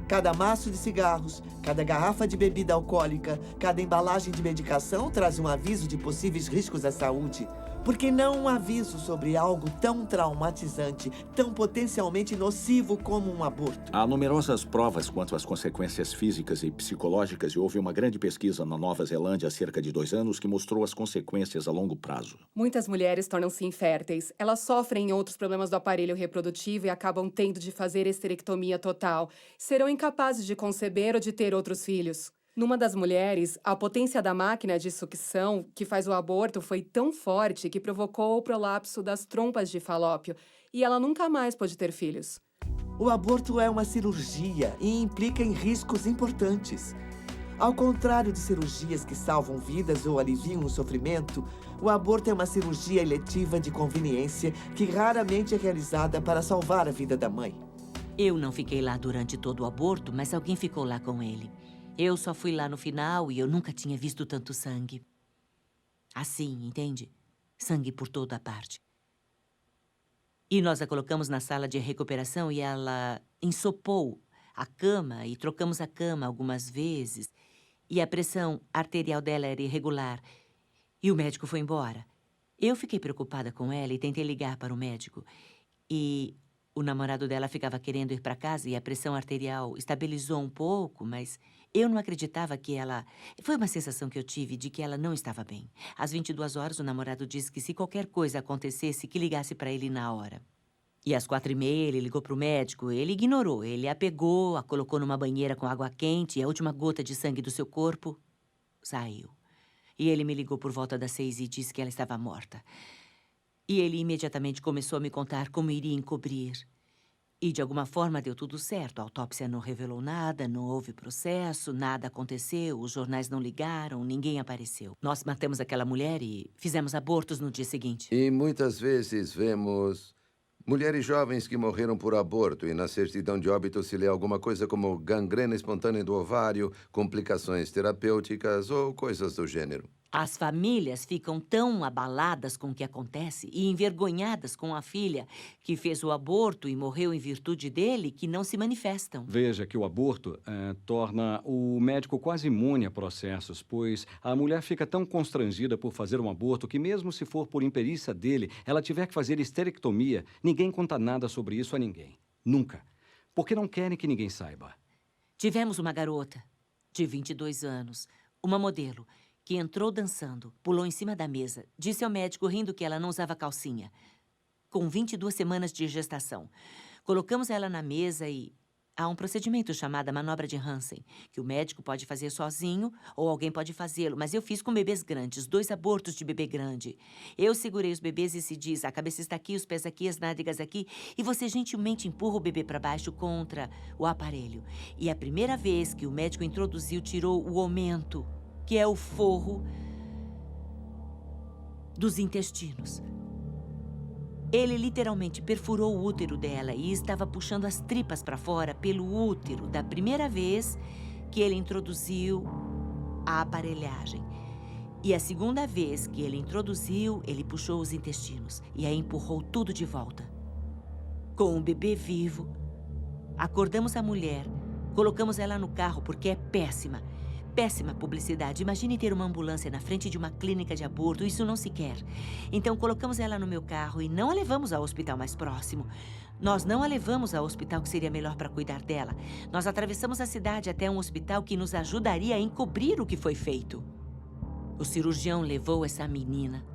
Speaker 1: Cada maço de cigarros, cada garrafa de bebida alcoólica, cada embalagem de medicação traz um aviso de possíveis riscos à saúde. Por que não um aviso sobre algo tão traumatizante, tão potencialmente nocivo como um aborto?
Speaker 4: Há numerosas provas quanto às consequências físicas e psicológicas e houve uma grande pesquisa na Nova Zelândia há cerca de 2 anos que mostrou as consequências a longo prazo.
Speaker 25: Muitas mulheres tornam-se inférteis. Elas sofrem outros problemas do aparelho reprodutivo e acabam tendo de fazer esterectomia total. Serão incapazes de conceber ou de ter outros filhos. Numa das mulheres, a potência da máquina de sucção que faz o aborto foi tão forte que provocou o prolapso das trompas de Falópio e ela nunca mais pôde ter filhos.
Speaker 1: O aborto é uma cirurgia e implica em riscos importantes. Ao contrário de cirurgias que salvam vidas ou aliviam o sofrimento, o aborto é uma cirurgia eletiva de conveniência que raramente é realizada para salvar a vida da mãe.
Speaker 11: Eu não fiquei lá durante todo o aborto, mas alguém ficou lá com ele. Eu só fui lá no final e eu nunca tinha visto tanto sangue. Assim, entende? Sangue por toda a parte. E nós a colocamos na sala de recuperação e ela ensopou a cama e trocamos a cama algumas vezes. E a pressão arterial dela era irregular. E o médico foi embora. Eu fiquei preocupada com ela e tentei ligar para o médico. E o namorado dela ficava querendo ir para casa e a pressão arterial estabilizou um pouco, mas eu não acreditava que ela... Foi uma sensação que eu tive de que ela não estava bem. Às 22 horas, o namorado disse que se qualquer coisa acontecesse, que ligasse para ele na hora. E às 4h30, ele ligou para o médico. Ele ignorou. Ele a pegou, a colocou numa banheira com água quente e a última gota de sangue do seu corpo saiu. E ele me ligou por volta das 6 e disse que ela estava morta. E ele imediatamente começou a me contar como iria encobrir. E, de alguma forma, deu tudo certo. A autópsia não revelou nada, não houve processo, nada aconteceu, os jornais não ligaram, ninguém apareceu. Nós matamos aquela mulher e fizemos abortos no dia seguinte.
Speaker 17: E muitas vezes vemos mulheres jovens que morreram por aborto e na certidão de óbito se lê alguma coisa como gangrena espontânea do ovário, complicações terapêuticas ou coisas do gênero.
Speaker 11: As famílias ficam tão abaladas com o que acontece e envergonhadas com a filha que fez o aborto e morreu em virtude dele que não se manifestam.
Speaker 9: Veja que o aborto torna o médico quase imune a processos, pois a mulher fica tão constrangida por fazer um aborto que mesmo se for por imperícia dele, ela tiver que fazer esterectomia, ninguém conta nada sobre isso a ninguém. Nunca. Porque não querem que ninguém saiba.
Speaker 11: Tivemos uma garota de 22 anos, uma modelo, que entrou dançando, pulou em cima da mesa, disse ao médico rindo que ela não usava calcinha, com 22 semanas de gestação. Colocamos ela na mesa e há um procedimento chamado manobra de Hansen, que o médico pode fazer sozinho ou alguém pode fazê-lo, mas eu fiz com bebês grandes, 2 abortos de bebê grande. Eu segurei os bebês e se diz, a cabeça está aqui, os pés aqui, as nádegas aqui, e você gentilmente empurra o bebê para baixo contra o aparelho. E a primeira vez que o médico introduziu, tirou o aumento, que é o forro dos intestinos. Ele literalmente perfurou o útero dela e estava puxando as tripas para fora pelo útero da primeira vez que ele introduziu a aparelhagem. E a segunda vez que ele introduziu, ele puxou os intestinos e aí empurrou tudo de volta. Com o bebê vivo, acordamos a mulher, colocamos ela no carro porque é péssima. péssima publicidade. Imagine ter uma ambulância na frente de uma clínica de aborto. Isso não se quer. Então, colocamos ela no meu carro e não a levamos ao hospital mais próximo. Nós não a levamos ao hospital que seria melhor para cuidar dela. Nós atravessamos a cidade até um hospital que nos ajudaria a encobrir o que foi feito. O cirurgião levou essa menina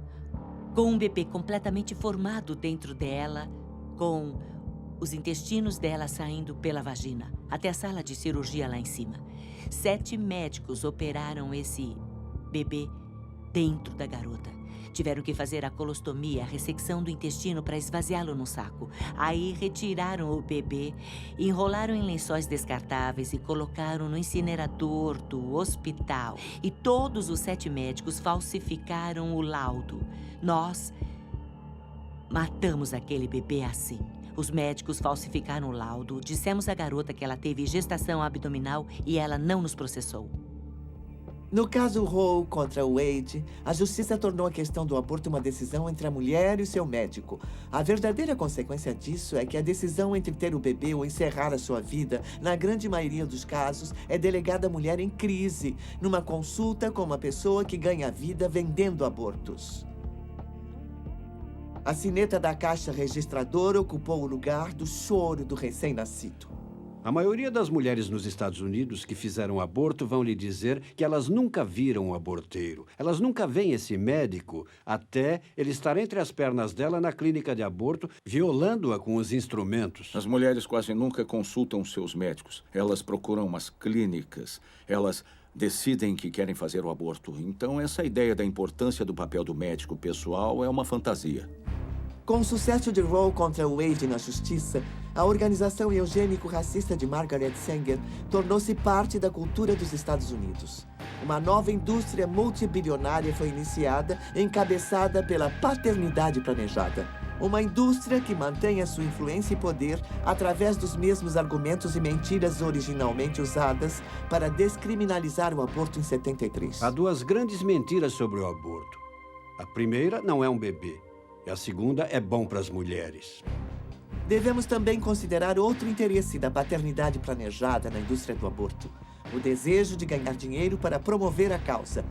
Speaker 11: com um bebê completamente formado dentro dela, com os intestinos dela saindo pela vagina, até a sala de cirurgia lá em cima. 7 médicos operaram esse bebê dentro da garota. Tiveram que fazer a colostomia, a ressecção do intestino para esvaziá-lo no saco. Aí retiraram o bebê, enrolaram em lençóis descartáveis e colocaram no incinerador do hospital. E todos os 7 médicos falsificaram o laudo. Nós matamos aquele bebê assim. Os médicos falsificaram o laudo, dissemos à garota que ela teve gestação abdominal e ela não nos processou.
Speaker 1: No caso Roe contra Wade, a justiça tornou a questão do aborto uma decisão entre a mulher e o seu médico. A verdadeira consequência disso é que a decisão entre ter o bebê ou encerrar a sua vida, na grande maioria dos casos, é delegada à mulher em crise, numa consulta com uma pessoa que ganha vida vendendo abortos. A sineta da caixa registradora ocupou o lugar do choro do recém-nascido.
Speaker 7: A maioria das mulheres nos Estados Unidos que fizeram aborto vão lhe dizer que elas nunca viram um aborteiro. Elas nunca veem esse médico até ele estar entre as pernas dela na clínica de aborto, violando-a com os instrumentos.
Speaker 4: As mulheres quase nunca consultam seus médicos. Elas procuram umas clínicas. Elas decidem que querem fazer o aborto. Então, essa ideia da importância do papel do médico pessoal é uma fantasia.
Speaker 1: Com o sucesso de Roe contra Wade na justiça, a organização eugênico-racista de Margaret Sanger tornou-se parte da cultura dos Estados Unidos. Uma nova indústria multibilionária foi iniciada, encabeçada pela paternidade planejada. Uma indústria que mantém a sua influência e poder através dos mesmos argumentos e mentiras originalmente usadas para descriminalizar o aborto em 73.
Speaker 7: Há 2 grandes mentiras sobre o aborto. A primeira não é um bebê. E a segunda é bom para as mulheres.
Speaker 1: Devemos também considerar outro interesse da paternidade planejada na indústria do aborto. O desejo de ganhar dinheiro para promover a causa.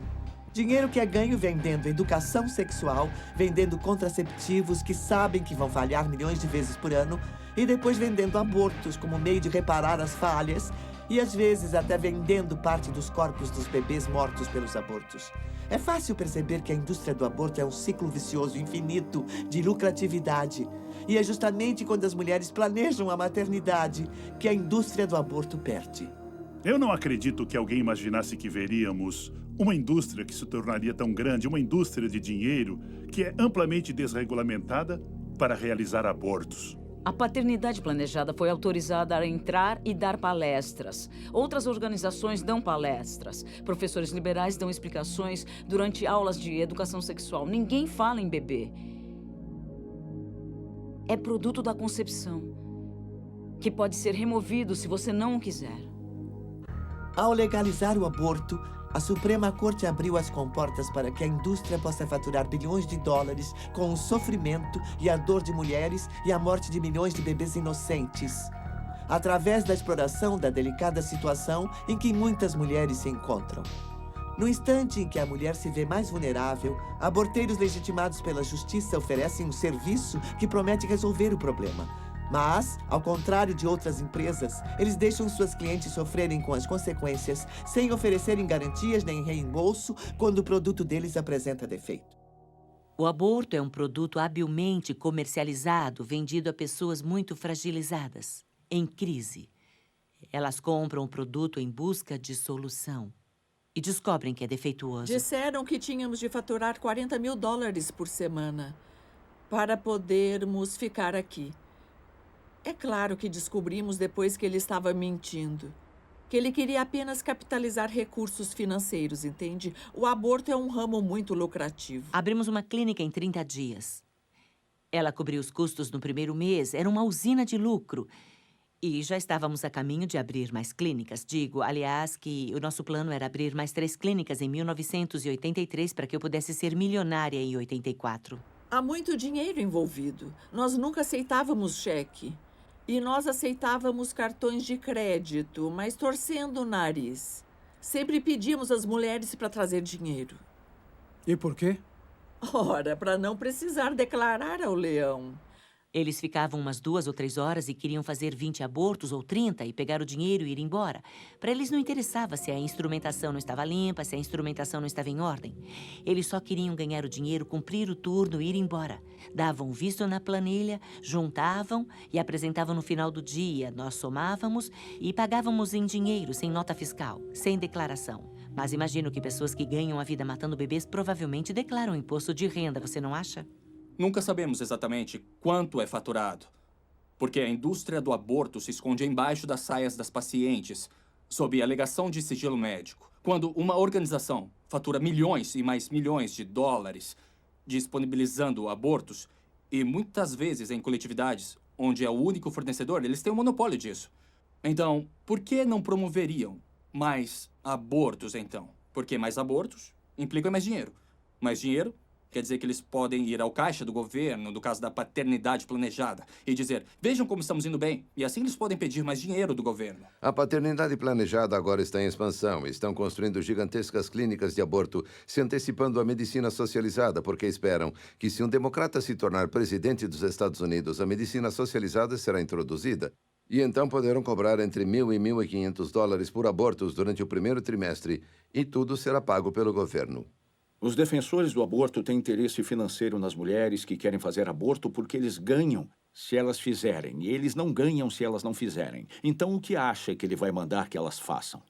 Speaker 1: Dinheiro que é ganho vendendo educação sexual, vendendo contraceptivos que sabem que vão falhar milhões de vezes por ano, e depois vendendo abortos como meio de reparar as falhas, e às vezes até vendendo parte dos corpos dos bebês mortos pelos abortos. É fácil perceber que a indústria do aborto é um ciclo vicioso infinito de lucratividade. E é justamente quando as mulheres planejam a maternidade que a indústria do aborto perde.
Speaker 2: Eu não acredito que alguém imaginasse que veríamos uma indústria que se tornaria tão grande, uma indústria de dinheiro que é amplamente desregulamentada para realizar abortos.
Speaker 26: A paternidade planejada foi autorizada a entrar e dar palestras. Outras organizações dão palestras. Professores liberais dão explicações durante aulas de educação sexual. Ninguém fala em bebê. É produto da concepção, que pode ser removido se você não o quiser.
Speaker 1: Ao legalizar o aborto, a Suprema Corte abriu as comportas para que a indústria possa faturar bilhões de dólares com o sofrimento e a dor de mulheres e a morte de milhões de bebês inocentes, através da exploração da delicada situação em que muitas mulheres se encontram. No instante em que a mulher se vê mais vulnerável, aborteiros legitimados pela justiça oferecem um serviço que promete resolver o problema. Mas, ao contrário de outras empresas, eles deixam suas clientes sofrerem com as consequências sem oferecerem garantias nem reembolso quando o produto deles apresenta defeito.
Speaker 11: O aborto é um produto habilmente comercializado, vendido a pessoas muito fragilizadas, em crise. Elas compram o produto em busca de solução e descobrem que é defeituoso.
Speaker 19: Disseram que tínhamos de faturar $40 mil por semana para podermos ficar aqui. É claro que descobrimos depois que ele estava mentindo. Que ele queria apenas capitalizar recursos financeiros, entende? O aborto é um ramo muito lucrativo.
Speaker 11: Abrimos uma clínica em 30 dias. Ela cobriu os custos no primeiro mês. Era uma usina de lucro. E já estávamos a caminho de abrir mais clínicas. Digo, aliás, que o nosso plano era abrir mais 3 clínicas em 1983 para que eu pudesse ser milionária em 84.
Speaker 19: Há muito dinheiro envolvido. Nós nunca aceitávamos cheque. E nós aceitávamos cartões de crédito, mas torcendo o nariz. Sempre pedíamos às mulheres para trazer dinheiro.
Speaker 16: E por quê?
Speaker 19: Ora, para não precisar declarar ao leão.
Speaker 11: Eles ficavam umas 2 ou 3 horas e queriam fazer 20 abortos ou 30 e pegar o dinheiro e ir embora. Para eles não interessava se a instrumentação não estava limpa, se a instrumentação não estava em ordem. Eles só queriam ganhar o dinheiro, cumprir o turno e ir embora. Davam visto na planilha, juntavam e apresentavam no final do dia. Nós somávamos e pagávamos em dinheiro, sem nota fiscal, sem declaração. Mas imagino que pessoas que ganham a vida matando bebês provavelmente declaram imposto de renda, você não acha?
Speaker 8: Nunca sabemos exatamente quanto é faturado, porque a indústria do aborto se esconde embaixo das saias das pacientes, sob alegação de sigilo médico. Quando uma organização fatura milhões e mais milhões de dólares disponibilizando abortos, e muitas vezes em coletividades onde é o único fornecedor, eles têm um monopólio disso. Então, por que não promoveriam mais abortos, então? Porque mais abortos implicam mais dinheiro. Mais dinheiro quer dizer que eles podem ir ao caixa do governo, no caso da paternidade planejada, e dizer, vejam como estamos indo bem. E assim eles podem pedir mais dinheiro do governo.
Speaker 17: A paternidade planejada agora está em expansão. Estão construindo gigantescas clínicas de aborto, se antecipando à medicina socializada, porque esperam que se um democrata se tornar presidente dos Estados Unidos, a medicina socializada será introduzida. E então poderão cobrar entre $1.000 e $1.500 por abortos durante o primeiro trimestre, e tudo será pago pelo governo.
Speaker 4: Os defensores do aborto têm interesse financeiro nas mulheres que querem fazer aborto porque eles ganham se elas fizerem, e eles não ganham se elas não fizerem. Então, o que acha que ele vai mandar que elas façam?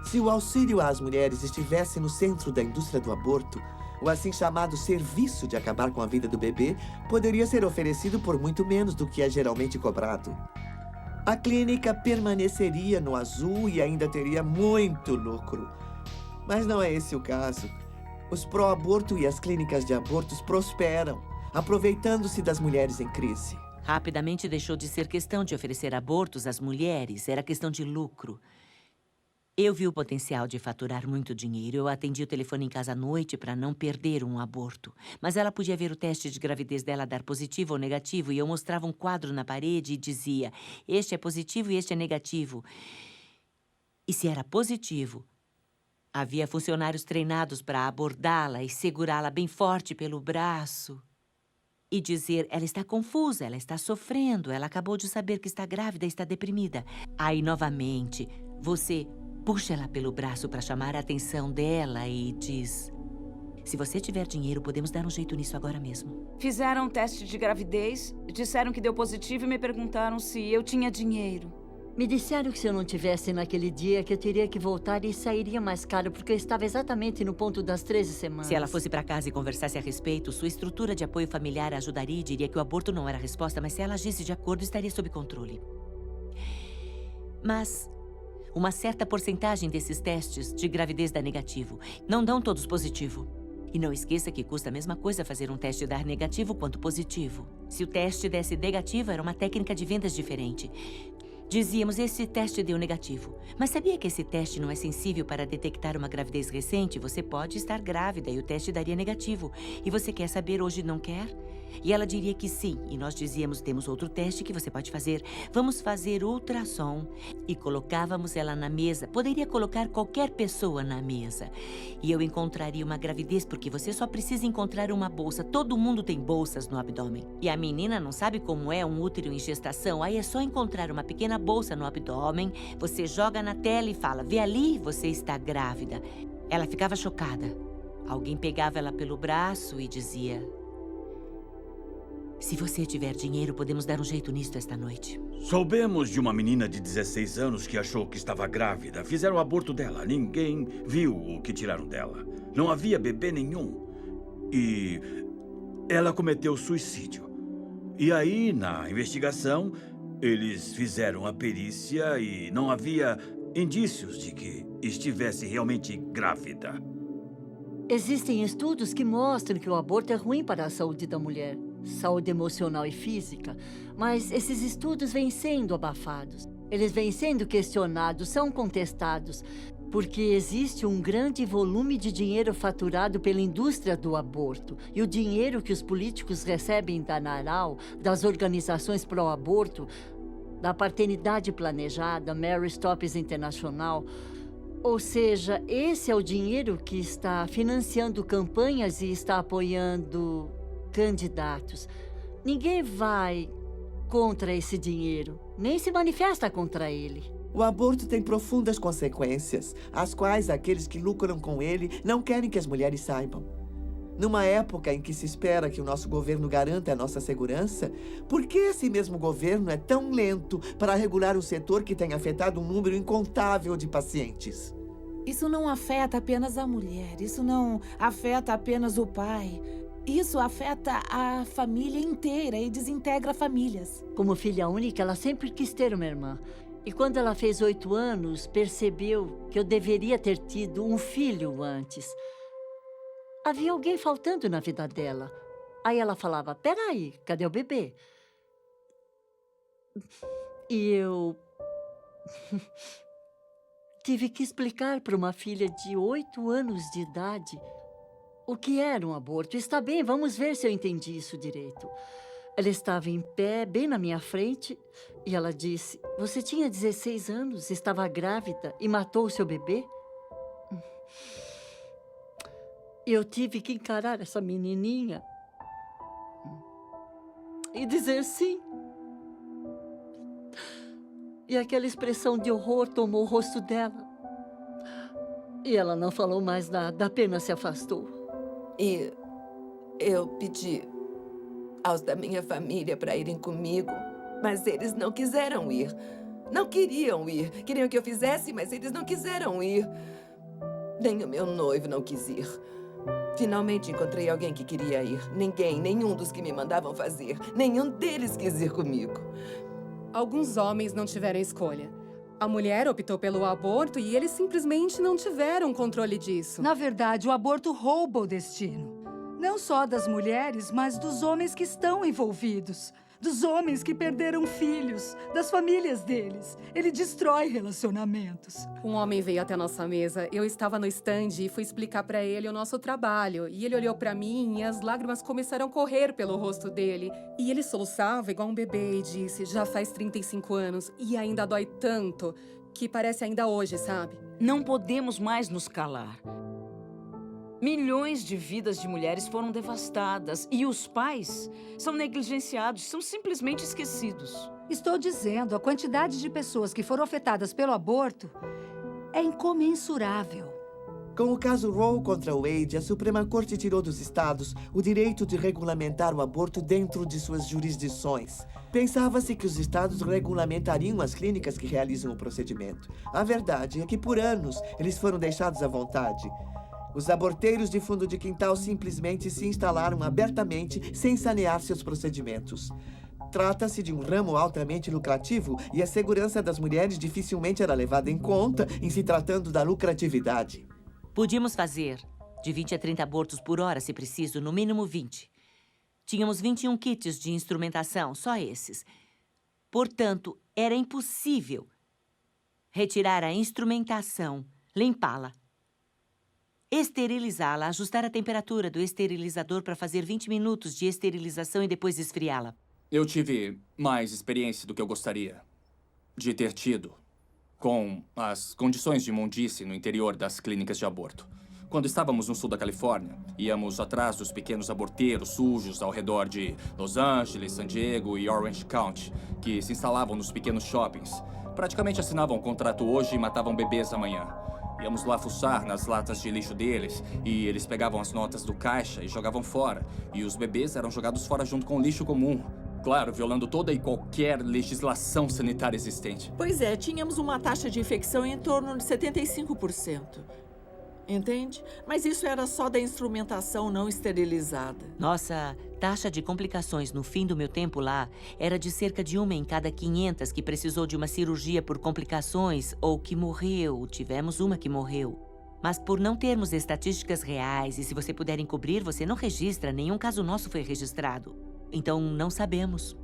Speaker 1: Se o auxílio às mulheres estivesse no centro da indústria do aborto, o assim chamado serviço de acabar com a vida do bebê poderia ser oferecido por muito menos do que é geralmente cobrado. A clínica permaneceria no azul e ainda teria muito lucro. Mas não é esse o caso. Os pró-aborto e as clínicas de abortos prosperam, aproveitando-se das mulheres em crise.
Speaker 11: Rapidamente deixou de ser questão de oferecer abortos às mulheres, era questão de lucro. Eu vi o potencial de faturar muito dinheiro. Eu atendi o telefone em casa à noite para não perder um aborto. Mas ela podia ver o teste de gravidez dela dar positivo ou negativo, e eu mostrava um quadro na parede e dizia, este é positivo e este é negativo. E se era positivo, havia funcionários treinados para abordá-la e segurá-la bem forte pelo braço e dizer, ela está confusa, ela está sofrendo, ela acabou de saber que está grávida e está deprimida. Aí, novamente, você puxa ela pelo braço para chamar a atenção dela e diz, se você tiver dinheiro, podemos dar um jeito nisso agora mesmo.
Speaker 26: Fizeram um teste de gravidez, disseram que deu positivo e me perguntaram se eu tinha dinheiro.
Speaker 24: Me disseram que se eu não tivesse naquele dia, que eu teria que voltar e sairia mais caro, porque eu estava exatamente no ponto das 13 semanas.
Speaker 11: Se ela fosse para casa e conversasse a respeito, sua estrutura de apoio familiar a ajudaria e diria que o aborto não era a resposta, mas se ela agisse de acordo, estaria sob controle. Mas uma certa porcentagem desses testes de gravidez dá negativo. Não dão todos positivo. E não esqueça que custa a mesma coisa fazer um teste dar negativo quanto positivo. Se o teste desse negativo, era uma técnica de vendas diferente. Dizíamos, esse teste deu negativo. Mas sabia que esse teste não é sensível para detectar uma gravidez recente? Você pode estar grávida e o teste daria negativo. E você quer saber hoje, não quer? E ela diria que sim. E nós dizíamos, temos outro teste que você pode fazer. Vamos fazer ultrassom. E colocávamos ela na mesa. Poderia colocar qualquer pessoa na mesa. E eu encontraria uma gravidez, porque você só precisa encontrar uma bolsa. Todo mundo tem bolsas no abdômen. E a menina não sabe como é um útero em gestação. Aí é só encontrar uma pequena bolsa no abdômen. Você joga na tela e fala, vê ali, você está grávida. Ela ficava chocada. Alguém pegava ela pelo braço e dizia, se você tiver dinheiro, podemos dar um jeito nisso esta noite.
Speaker 3: Soubemos de uma menina de 16 anos que achou que estava grávida. Fizeram o aborto dela. Ninguém viu o que tiraram dela. Não havia bebê nenhum. E ela cometeu suicídio. E aí, na investigação, eles fizeram a perícia e não havia indícios de que estivesse realmente grávida.
Speaker 24: Existem estudos que mostram que o aborto é ruim para a saúde da mulher. Saúde emocional e física, mas esses estudos vêm sendo abafados. Eles vêm sendo questionados, são contestados, porque existe um grande volume de dinheiro faturado pela indústria do aborto. E o dinheiro que os políticos recebem da NARAL, das organizações pró-aborto, da paternidade planejada, Mary Stoppes International, Ou seja, esse é o dinheiro que está financiando campanhas e está apoiando candidatos. Ninguém vai contra esse dinheiro, nem se manifesta contra ele.
Speaker 1: O aborto tem profundas consequências, as quais aqueles que lucram com ele não querem que as mulheres saibam. Numa época em que se espera que o nosso governo garanta a nossa segurança, por que esse mesmo governo é tão lento para regular um setor que tem afetado um número incontável de pacientes?
Speaker 23: Isso não afeta apenas a mulher, isso não afeta apenas o pai. Isso afeta a família inteira e desintegra famílias.
Speaker 24: Como filha única, ela sempre quis ter uma irmã. E quando ela fez 8 anos, percebeu que eu deveria ter tido um filho antes. Havia alguém faltando na vida dela. Aí ela falava, peraí, cadê o bebê? E eu tive que explicar para uma filha de 8 anos de idade o que era um aborto. Está bem, vamos ver se eu entendi isso direito. Ela estava em pé, bem na minha frente, e ela disse, você tinha 16 anos, estava grávida e matou o seu bebê? Eu tive que encarar essa menininha e dizer sim. E aquela expressão de horror tomou o rosto dela. E ela não falou mais nada, apenas se afastou.
Speaker 20: E eu pedi aos da minha família para irem comigo, mas eles não quiseram ir. Não queriam ir. Queriam que eu fizesse, mas eles não quiseram ir. Nem o meu noivo não quis ir. Finalmente encontrei alguém que queria ir. Nenhum dos que me mandavam fazer. Nenhum deles quis ir comigo.
Speaker 25: Alguns homens não tiveram escolha. A mulher optou pelo aborto e eles simplesmente não tiveram controle disso.
Speaker 21: Na verdade, o aborto rouba o destino. Não só das mulheres, mas dos homens que estão envolvidos. Dos homens que perderam filhos, das famílias deles. Ele destrói relacionamentos.
Speaker 25: Um homem veio até nossa mesa. Eu estava no stand e fui explicar para ele o nosso trabalho. E ele olhou para mim e as lágrimas começaram a correr pelo rosto dele. E ele soluçava igual um bebê e disse, já faz 35 anos e ainda dói tanto que parece ainda hoje, sabe?
Speaker 26: Não podemos mais nos calar. Milhões de vidas de mulheres foram devastadas e os pais são negligenciados, são simplesmente esquecidos.
Speaker 21: Estou dizendo, a quantidade de pessoas que foram afetadas pelo aborto é incomensurável.
Speaker 1: Com o caso Roe contra Wade, a Suprema Corte tirou dos estados o direito de regulamentar o aborto dentro de suas jurisdições. Pensava-se que os estados regulamentariam as clínicas que realizam o procedimento. A verdade é que, por anos, eles foram deixados à vontade. Os aborteiros de fundo de quintal simplesmente se instalaram abertamente sem sanear seus procedimentos. Trata-se de um ramo altamente lucrativo e a segurança das mulheres dificilmente era levada em conta em se tratando da lucratividade.
Speaker 11: Podíamos fazer de 20 a 30 abortos por hora, se preciso, no mínimo 20. Tínhamos 21 kits de instrumentação, só esses. Portanto, era impossível retirar a instrumentação, limpá-la, esterilizá-la, ajustar a temperatura do esterilizador para fazer 20 minutos de esterilização e depois esfriá-la.
Speaker 8: Eu tive mais experiência do que eu gostaria de ter tido com as condições de imundície no interior das clínicas de aborto. Quando estávamos no sul da Califórnia, íamos atrás dos pequenos aborteiros sujos ao redor de Los Angeles, San Diego e Orange County, que se instalavam nos pequenos shoppings. Praticamente assinavam um contrato hoje e matavam bebês amanhã. Íamos lá fuçar nas latas de lixo deles e eles pegavam as notas do caixa e jogavam fora. E os bebês eram jogados fora junto com o lixo comum. Claro, violando toda e qualquer legislação sanitária existente.
Speaker 19: Pois é, tínhamos uma taxa de infecção em torno de 75%. Entende? Mas isso era só da instrumentação não esterilizada.
Speaker 11: Nossa taxa de complicações no fim do meu tempo lá era de cerca de 1 em cada 500 que precisou de uma cirurgia por complicações ou que morreu. Tivemos uma que morreu. Mas por não termos estatísticas reais e se você puder encobrir, você não registra. Nenhum caso nosso foi registrado. Então, não sabemos.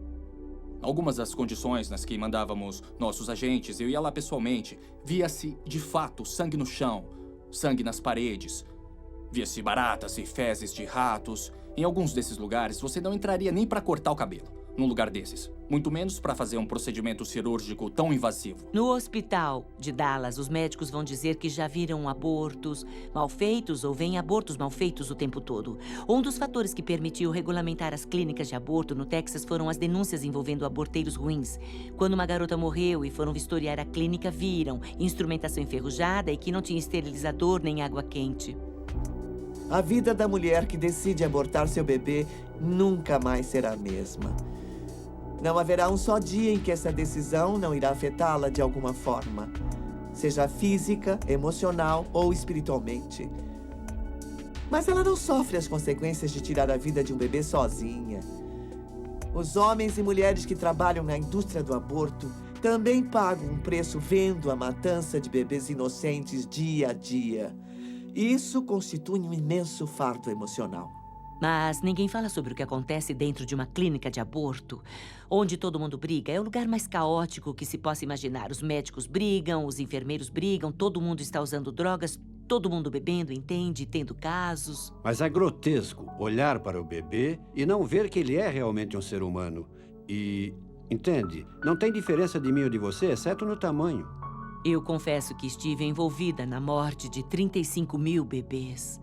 Speaker 8: Algumas das condições nas que mandávamos nossos agentes, eu ia lá pessoalmente, via-se, de fato, sangue no chão, sangue nas paredes. Via-se baratas e fezes de ratos. Em alguns desses lugares, você não entraria nem para cortar o cabelo. num lugar desses. Muito menos para fazer um procedimento cirúrgico tão invasivo.
Speaker 11: No hospital de Dallas, os médicos vão dizer que já viram abortos mal feitos ou veem abortos mal feitos o tempo todo. Um dos fatores que permitiu regulamentar as clínicas de aborto no Texas foram as denúncias envolvendo aborteiros ruins. Quando uma garota morreu e foram vistoriar a clínica, viram instrumentação enferrujada e que não tinha esterilizador nem água quente.
Speaker 1: A vida da mulher que decide abortar seu bebê nunca mais será a mesma. Não haverá um só dia em que essa decisão não irá afetá-la de alguma forma, seja física, emocional ou espiritualmente. Mas ela não sofre as consequências de tirar a vida de um bebê sozinha. Os homens e mulheres que trabalham na indústria do aborto também pagam um preço vendo a matança de bebês inocentes dia a dia. Isso constitui um imenso fardo emocional.
Speaker 11: Mas ninguém fala sobre o que acontece dentro de uma clínica de aborto, onde todo mundo briga. É o lugar mais caótico que se possa imaginar. Os médicos brigam, os enfermeiros brigam, todo mundo está usando drogas, todo mundo bebendo, entende, tendo casos.
Speaker 7: Mas é grotesco olhar para o bebê e não ver que ele é realmente um ser humano. E, entende, não tem diferença de mim ou de você, exceto no tamanho.
Speaker 11: Eu confesso que estive envolvida na morte de 35 mil bebês.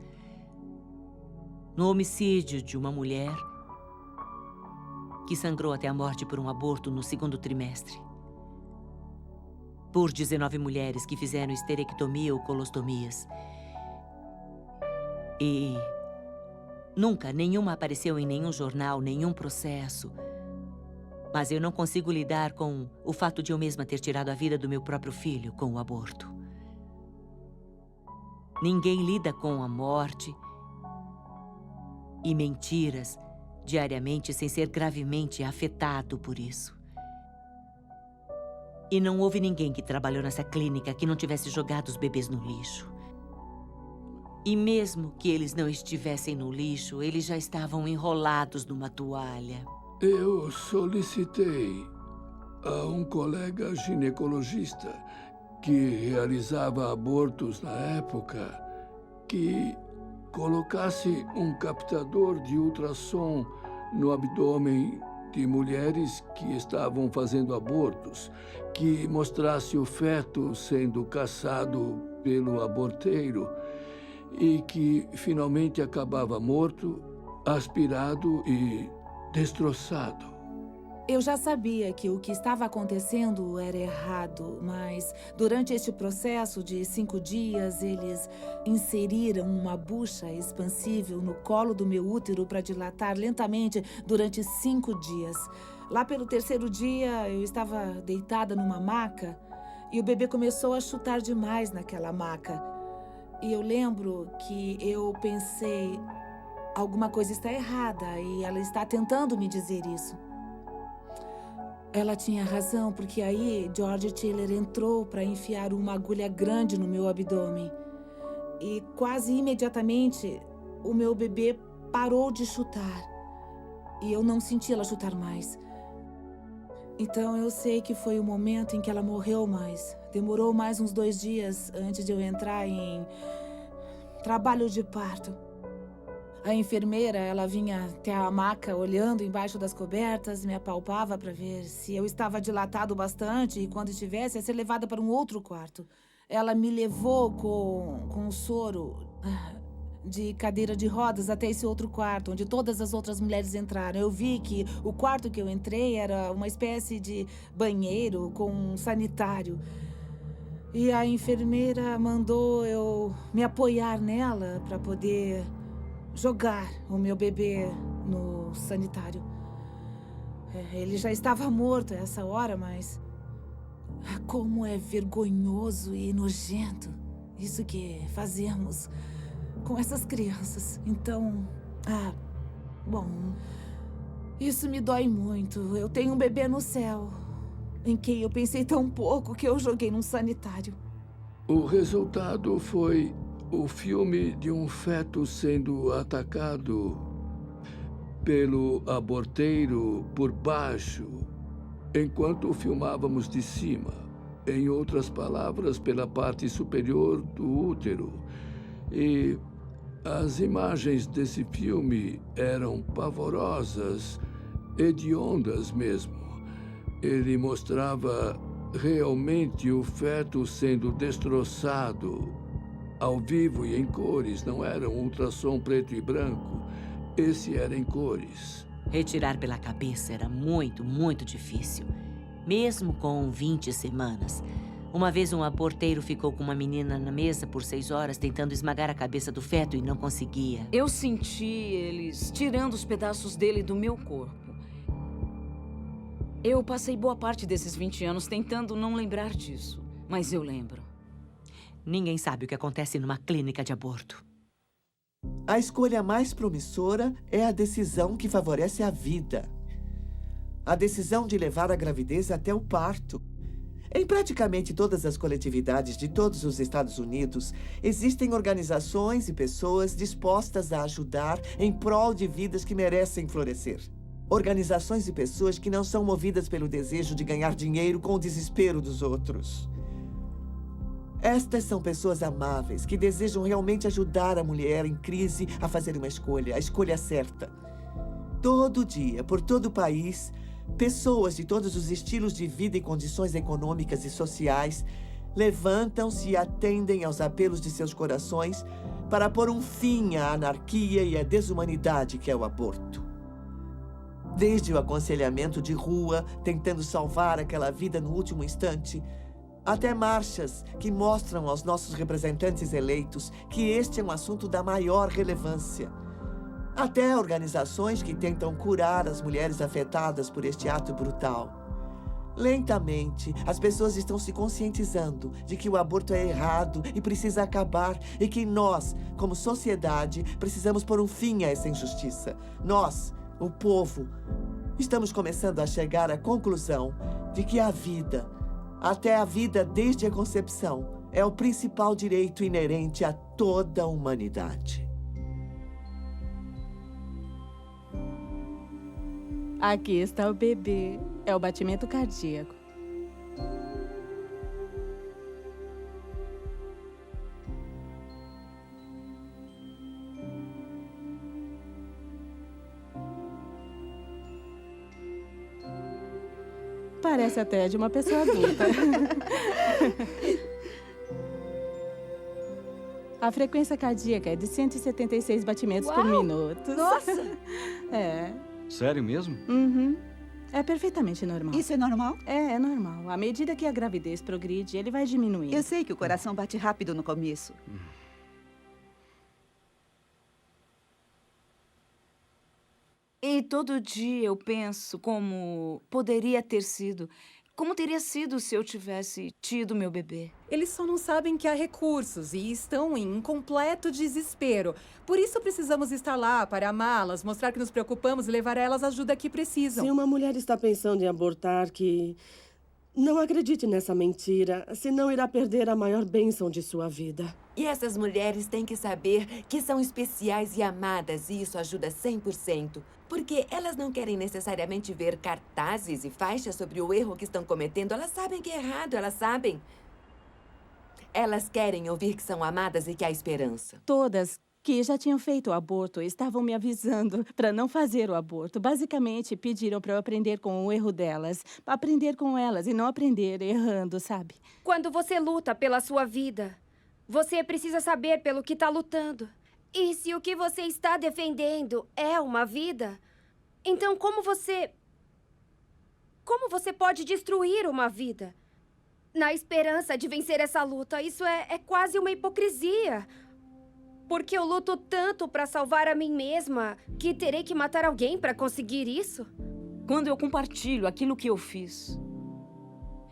Speaker 11: No homicídio de uma mulher que sangrou até a morte por um aborto no 2º trimestre. Por 19 mulheres que fizeram esterectomia ou colostomias. E nunca nenhuma apareceu em nenhum jornal, nenhum processo. Mas eu não consigo lidar com o fato de eu mesma ter tirado a vida do meu próprio filho com o aborto. Ninguém lida com a morte e mentiras diariamente sem ser gravemente afetado por isso. E não houve ninguém que trabalhou nessa clínica que não tivesse jogado os bebês no lixo. E mesmo que eles não estivessem no lixo, eles já estavam enrolados numa toalha.
Speaker 5: Eu solicitei a um colega ginecologista que realizava abortos na época que colocasse um captador de ultrassom no abdômen de mulheres que estavam fazendo abortos, que mostrasse o feto sendo caçado pelo aborteiro e que finalmente acabava morto, aspirado e destroçado.
Speaker 23: Eu já sabia que o que estava acontecendo era errado, mas durante este processo de 5 dias, eles inseriram uma bucha expansível no colo do meu útero para dilatar lentamente durante 5 dias. Lá pelo 3º dia, eu estava deitada numa maca e o bebê começou a chutar demais naquela maca. E eu lembro que eu pensei, alguma coisa está errada e ela está tentando me dizer isso. Ela tinha razão, porque aí George Taylor entrou para enfiar uma agulha grande no meu abdômen. E quase imediatamente o meu bebê parou de chutar. E eu não senti ela chutar mais. Então eu sei que foi o momento em que ela morreu, mas demorou mais uns 2 dias antes de eu entrar em trabalho de parto. A enfermeira, ela vinha até a maca olhando embaixo das cobertas, me apalpava para ver se eu estava dilatado bastante e quando estivesse, ia ser levada para um outro quarto. Ela me levou com um soro de cadeira de rodas até esse outro quarto, onde todas as outras mulheres entraram. Eu vi que o quarto que eu entrei era uma espécie de banheiro com um sanitário. E a enfermeira mandou eu me apoiar nela para poder jogar o meu bebê no sanitário. Ele já estava morto a essa hora, mas como é vergonhoso e nojento isso que fazemos com essas crianças. Então, bom, isso me dói muito. Eu tenho um bebê no céu, em quem eu pensei tão pouco que eu joguei num sanitário.
Speaker 5: O resultado foi o filme de um feto sendo atacado pelo aborteiro por baixo, enquanto filmávamos de cima. Em outras palavras, pela parte superior do útero. E as imagens desse filme eram pavorosas hediondas mesmo. Ele mostrava realmente o feto sendo destroçado ao vivo e em cores. Não era um ultrassom preto e branco. Esse era em cores.
Speaker 11: Retirar pela cabeça era muito, muito difícil. Mesmo com 20 semanas. Uma vez um aborteiro ficou com uma menina na mesa por 6 horas tentando esmagar a cabeça do feto e não conseguia.
Speaker 26: Eu senti eles tirando os pedaços dele do meu corpo. Eu passei boa parte desses 20 anos tentando não lembrar disso, mas eu lembro.
Speaker 11: Ninguém sabe o que acontece numa clínica de aborto.
Speaker 1: A escolha mais promissora é a decisão que favorece a vida. A decisão de levar a gravidez até o parto. Em praticamente todas as coletividades de todos os Estados Unidos, existem organizações e pessoas dispostas a ajudar em prol de vidas que merecem florescer. Organizações e pessoas que não são movidas pelo desejo de ganhar dinheiro com o desespero dos outros. Estas são pessoas amáveis que desejam realmente ajudar a mulher em crise a fazer uma escolha, a escolha certa. Todo dia, por todo o país, pessoas de todos os estilos de vida e condições econômicas e sociais levantam-se e atendem aos apelos de seus corações para pôr um fim à anarquia e à desumanidade que é o aborto. Desde o aconselhamento de rua, tentando salvar aquela vida no último instante, até marchas que mostram aos nossos representantes eleitos que este é um assunto da maior relevância. Até organizações que tentam curar as mulheres afetadas por este ato brutal. Lentamente, as pessoas estão se conscientizando de que o aborto é errado e precisa acabar, e que nós, como sociedade, precisamos pôr um fim a essa injustiça. Nós, o povo, estamos começando a chegar à conclusão de que a vida, até a vida desde a concepção, é o principal direito inerente a toda a humanidade.
Speaker 14: Aqui está o bebê. É o batimento cardíaco. Parece até de uma pessoa adulta. A frequência cardíaca é de 176 batimentos por minuto.
Speaker 6: Nossa!
Speaker 14: É.
Speaker 9: Sério mesmo?
Speaker 14: Uhum. É perfeitamente normal.
Speaker 6: Isso é normal?
Speaker 14: É normal. À medida que a gravidez progride, ele vai diminuindo.
Speaker 6: Eu sei que o coração bate rápido no começo.
Speaker 26: E todo dia eu penso como poderia ter sido. Como teria sido se eu tivesse tido meu bebê?
Speaker 25: Eles só não sabem que há recursos e estão em completo desespero. Por isso precisamos estar lá para amá-las, mostrar que nos preocupamos e levar a elas a ajuda que precisam.
Speaker 22: Se uma mulher está pensando em abortar, que não acredite nessa mentira, senão irá perder a maior bênção de sua vida.
Speaker 20: E essas mulheres têm que saber que são especiais e amadas, e isso ajuda 100%. Porque elas não querem necessariamente ver cartazes e faixas sobre o erro que estão cometendo. Elas sabem que é errado, elas sabem. Elas querem ouvir que são amadas e que há esperança.
Speaker 14: Todas que já tinham feito o aborto estavam me avisando para não fazer o aborto. Basicamente, pediram para eu aprender com o erro delas. Aprender com elas e não aprender errando, sabe?
Speaker 10: Quando você luta pela sua vida, você precisa saber pelo que está lutando. E se o que você está defendendo é uma vida, então como você pode destruir uma vida? Na esperança de vencer essa luta, isso é quase uma hipocrisia. Porque eu luto tanto para salvar a mim mesma que terei que matar alguém para conseguir isso?
Speaker 26: Quando eu compartilho aquilo que eu fiz,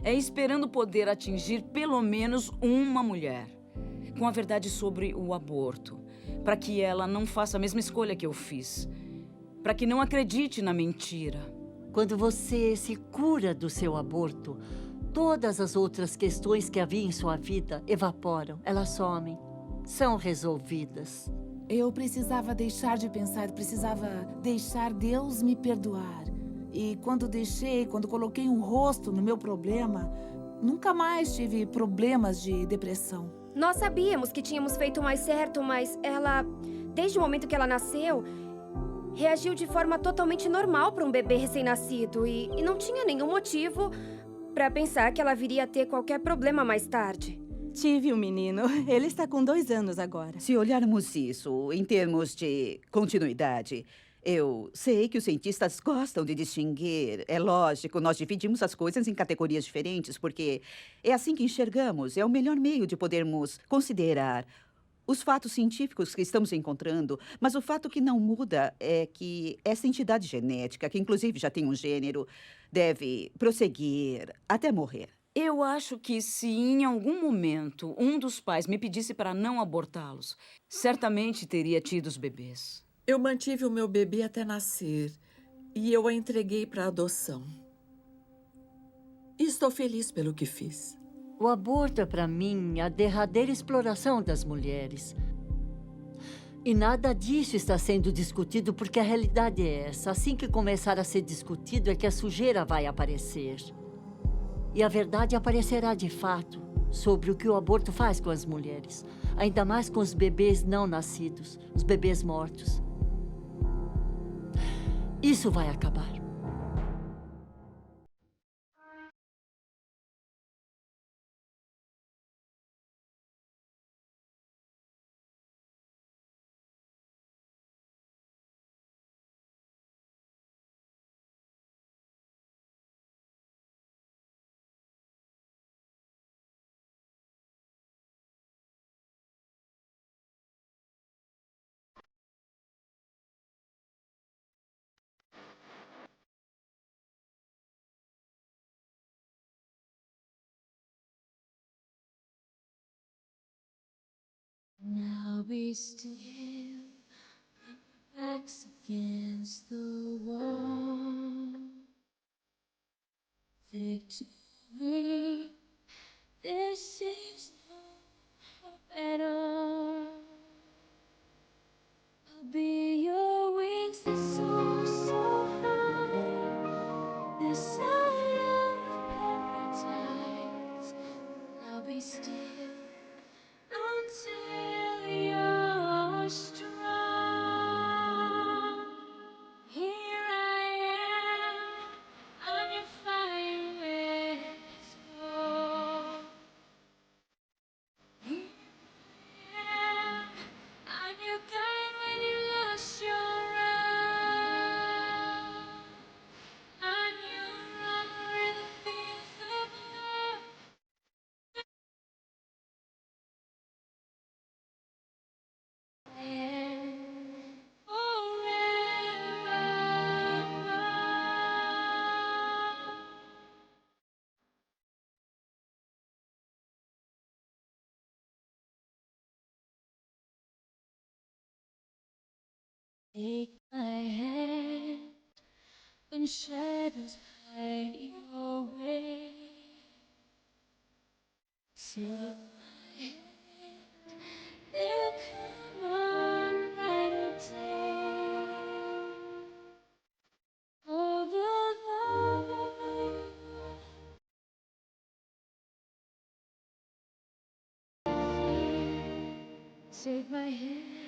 Speaker 26: é esperando poder atingir pelo menos uma mulher com a verdade sobre o aborto, para que ela não faça a mesma escolha que eu fiz, para que não acredite na mentira.
Speaker 24: Quando você se cura do seu aborto, todas as outras questões que havia em sua vida evaporam, elas somem, são resolvidas.
Speaker 23: Eu precisava deixar de pensar, precisava deixar Deus me perdoar. E quando coloquei um rosto no meu problema, nunca mais tive problemas de depressão.
Speaker 10: Nós sabíamos que tínhamos feito o mais certo, mas ela, desde o momento que ela nasceu, reagiu de forma totalmente normal para um bebê recém-nascido e não tinha nenhum motivo para pensar que ela viria a ter qualquer problema mais tarde.
Speaker 14: Tive um menino. Ele está com 2 anos agora.
Speaker 6: Se olharmos isso em termos de continuidade, eu sei que os cientistas gostam de distinguir. É lógico, nós dividimos as coisas em categorias diferentes, porque é assim que enxergamos. É o melhor meio de podermos considerar os fatos científicos que estamos encontrando, mas o fato que não muda é que essa entidade genética, que inclusive já tem um gênero, deve prosseguir até morrer.
Speaker 26: Eu acho que se em algum momento um dos pais me pedisse para não abortá-los, certamente teria tido os bebês.
Speaker 19: Eu mantive o meu bebê até nascer e eu a entreguei para adoção. E estou feliz pelo que fiz.
Speaker 24: O aborto é, para mim, a derradeira exploração das mulheres. E nada disso está sendo discutido porque a realidade é essa. Assim que começar a ser discutido é que a sujeira vai aparecer. E a verdade aparecerá de fato sobre o que o aborto faz com as mulheres. Ainda mais com os bebês não nascidos, os bebês mortos. Isso vai acabar.
Speaker 2: Now we stand, backs against the wall. Victory, this is no at all. I'll be your wings that soar so high, this side of paradise. I'll be still until you're strong. Here I am, I'm your fire red soul. Here I am, I'm your guide when you lost your route. I'm your armor in the fields of love. Take my hand when shadows hide your way. Take my hand, they'll come on brighter day. Oh, the love. Take my hand.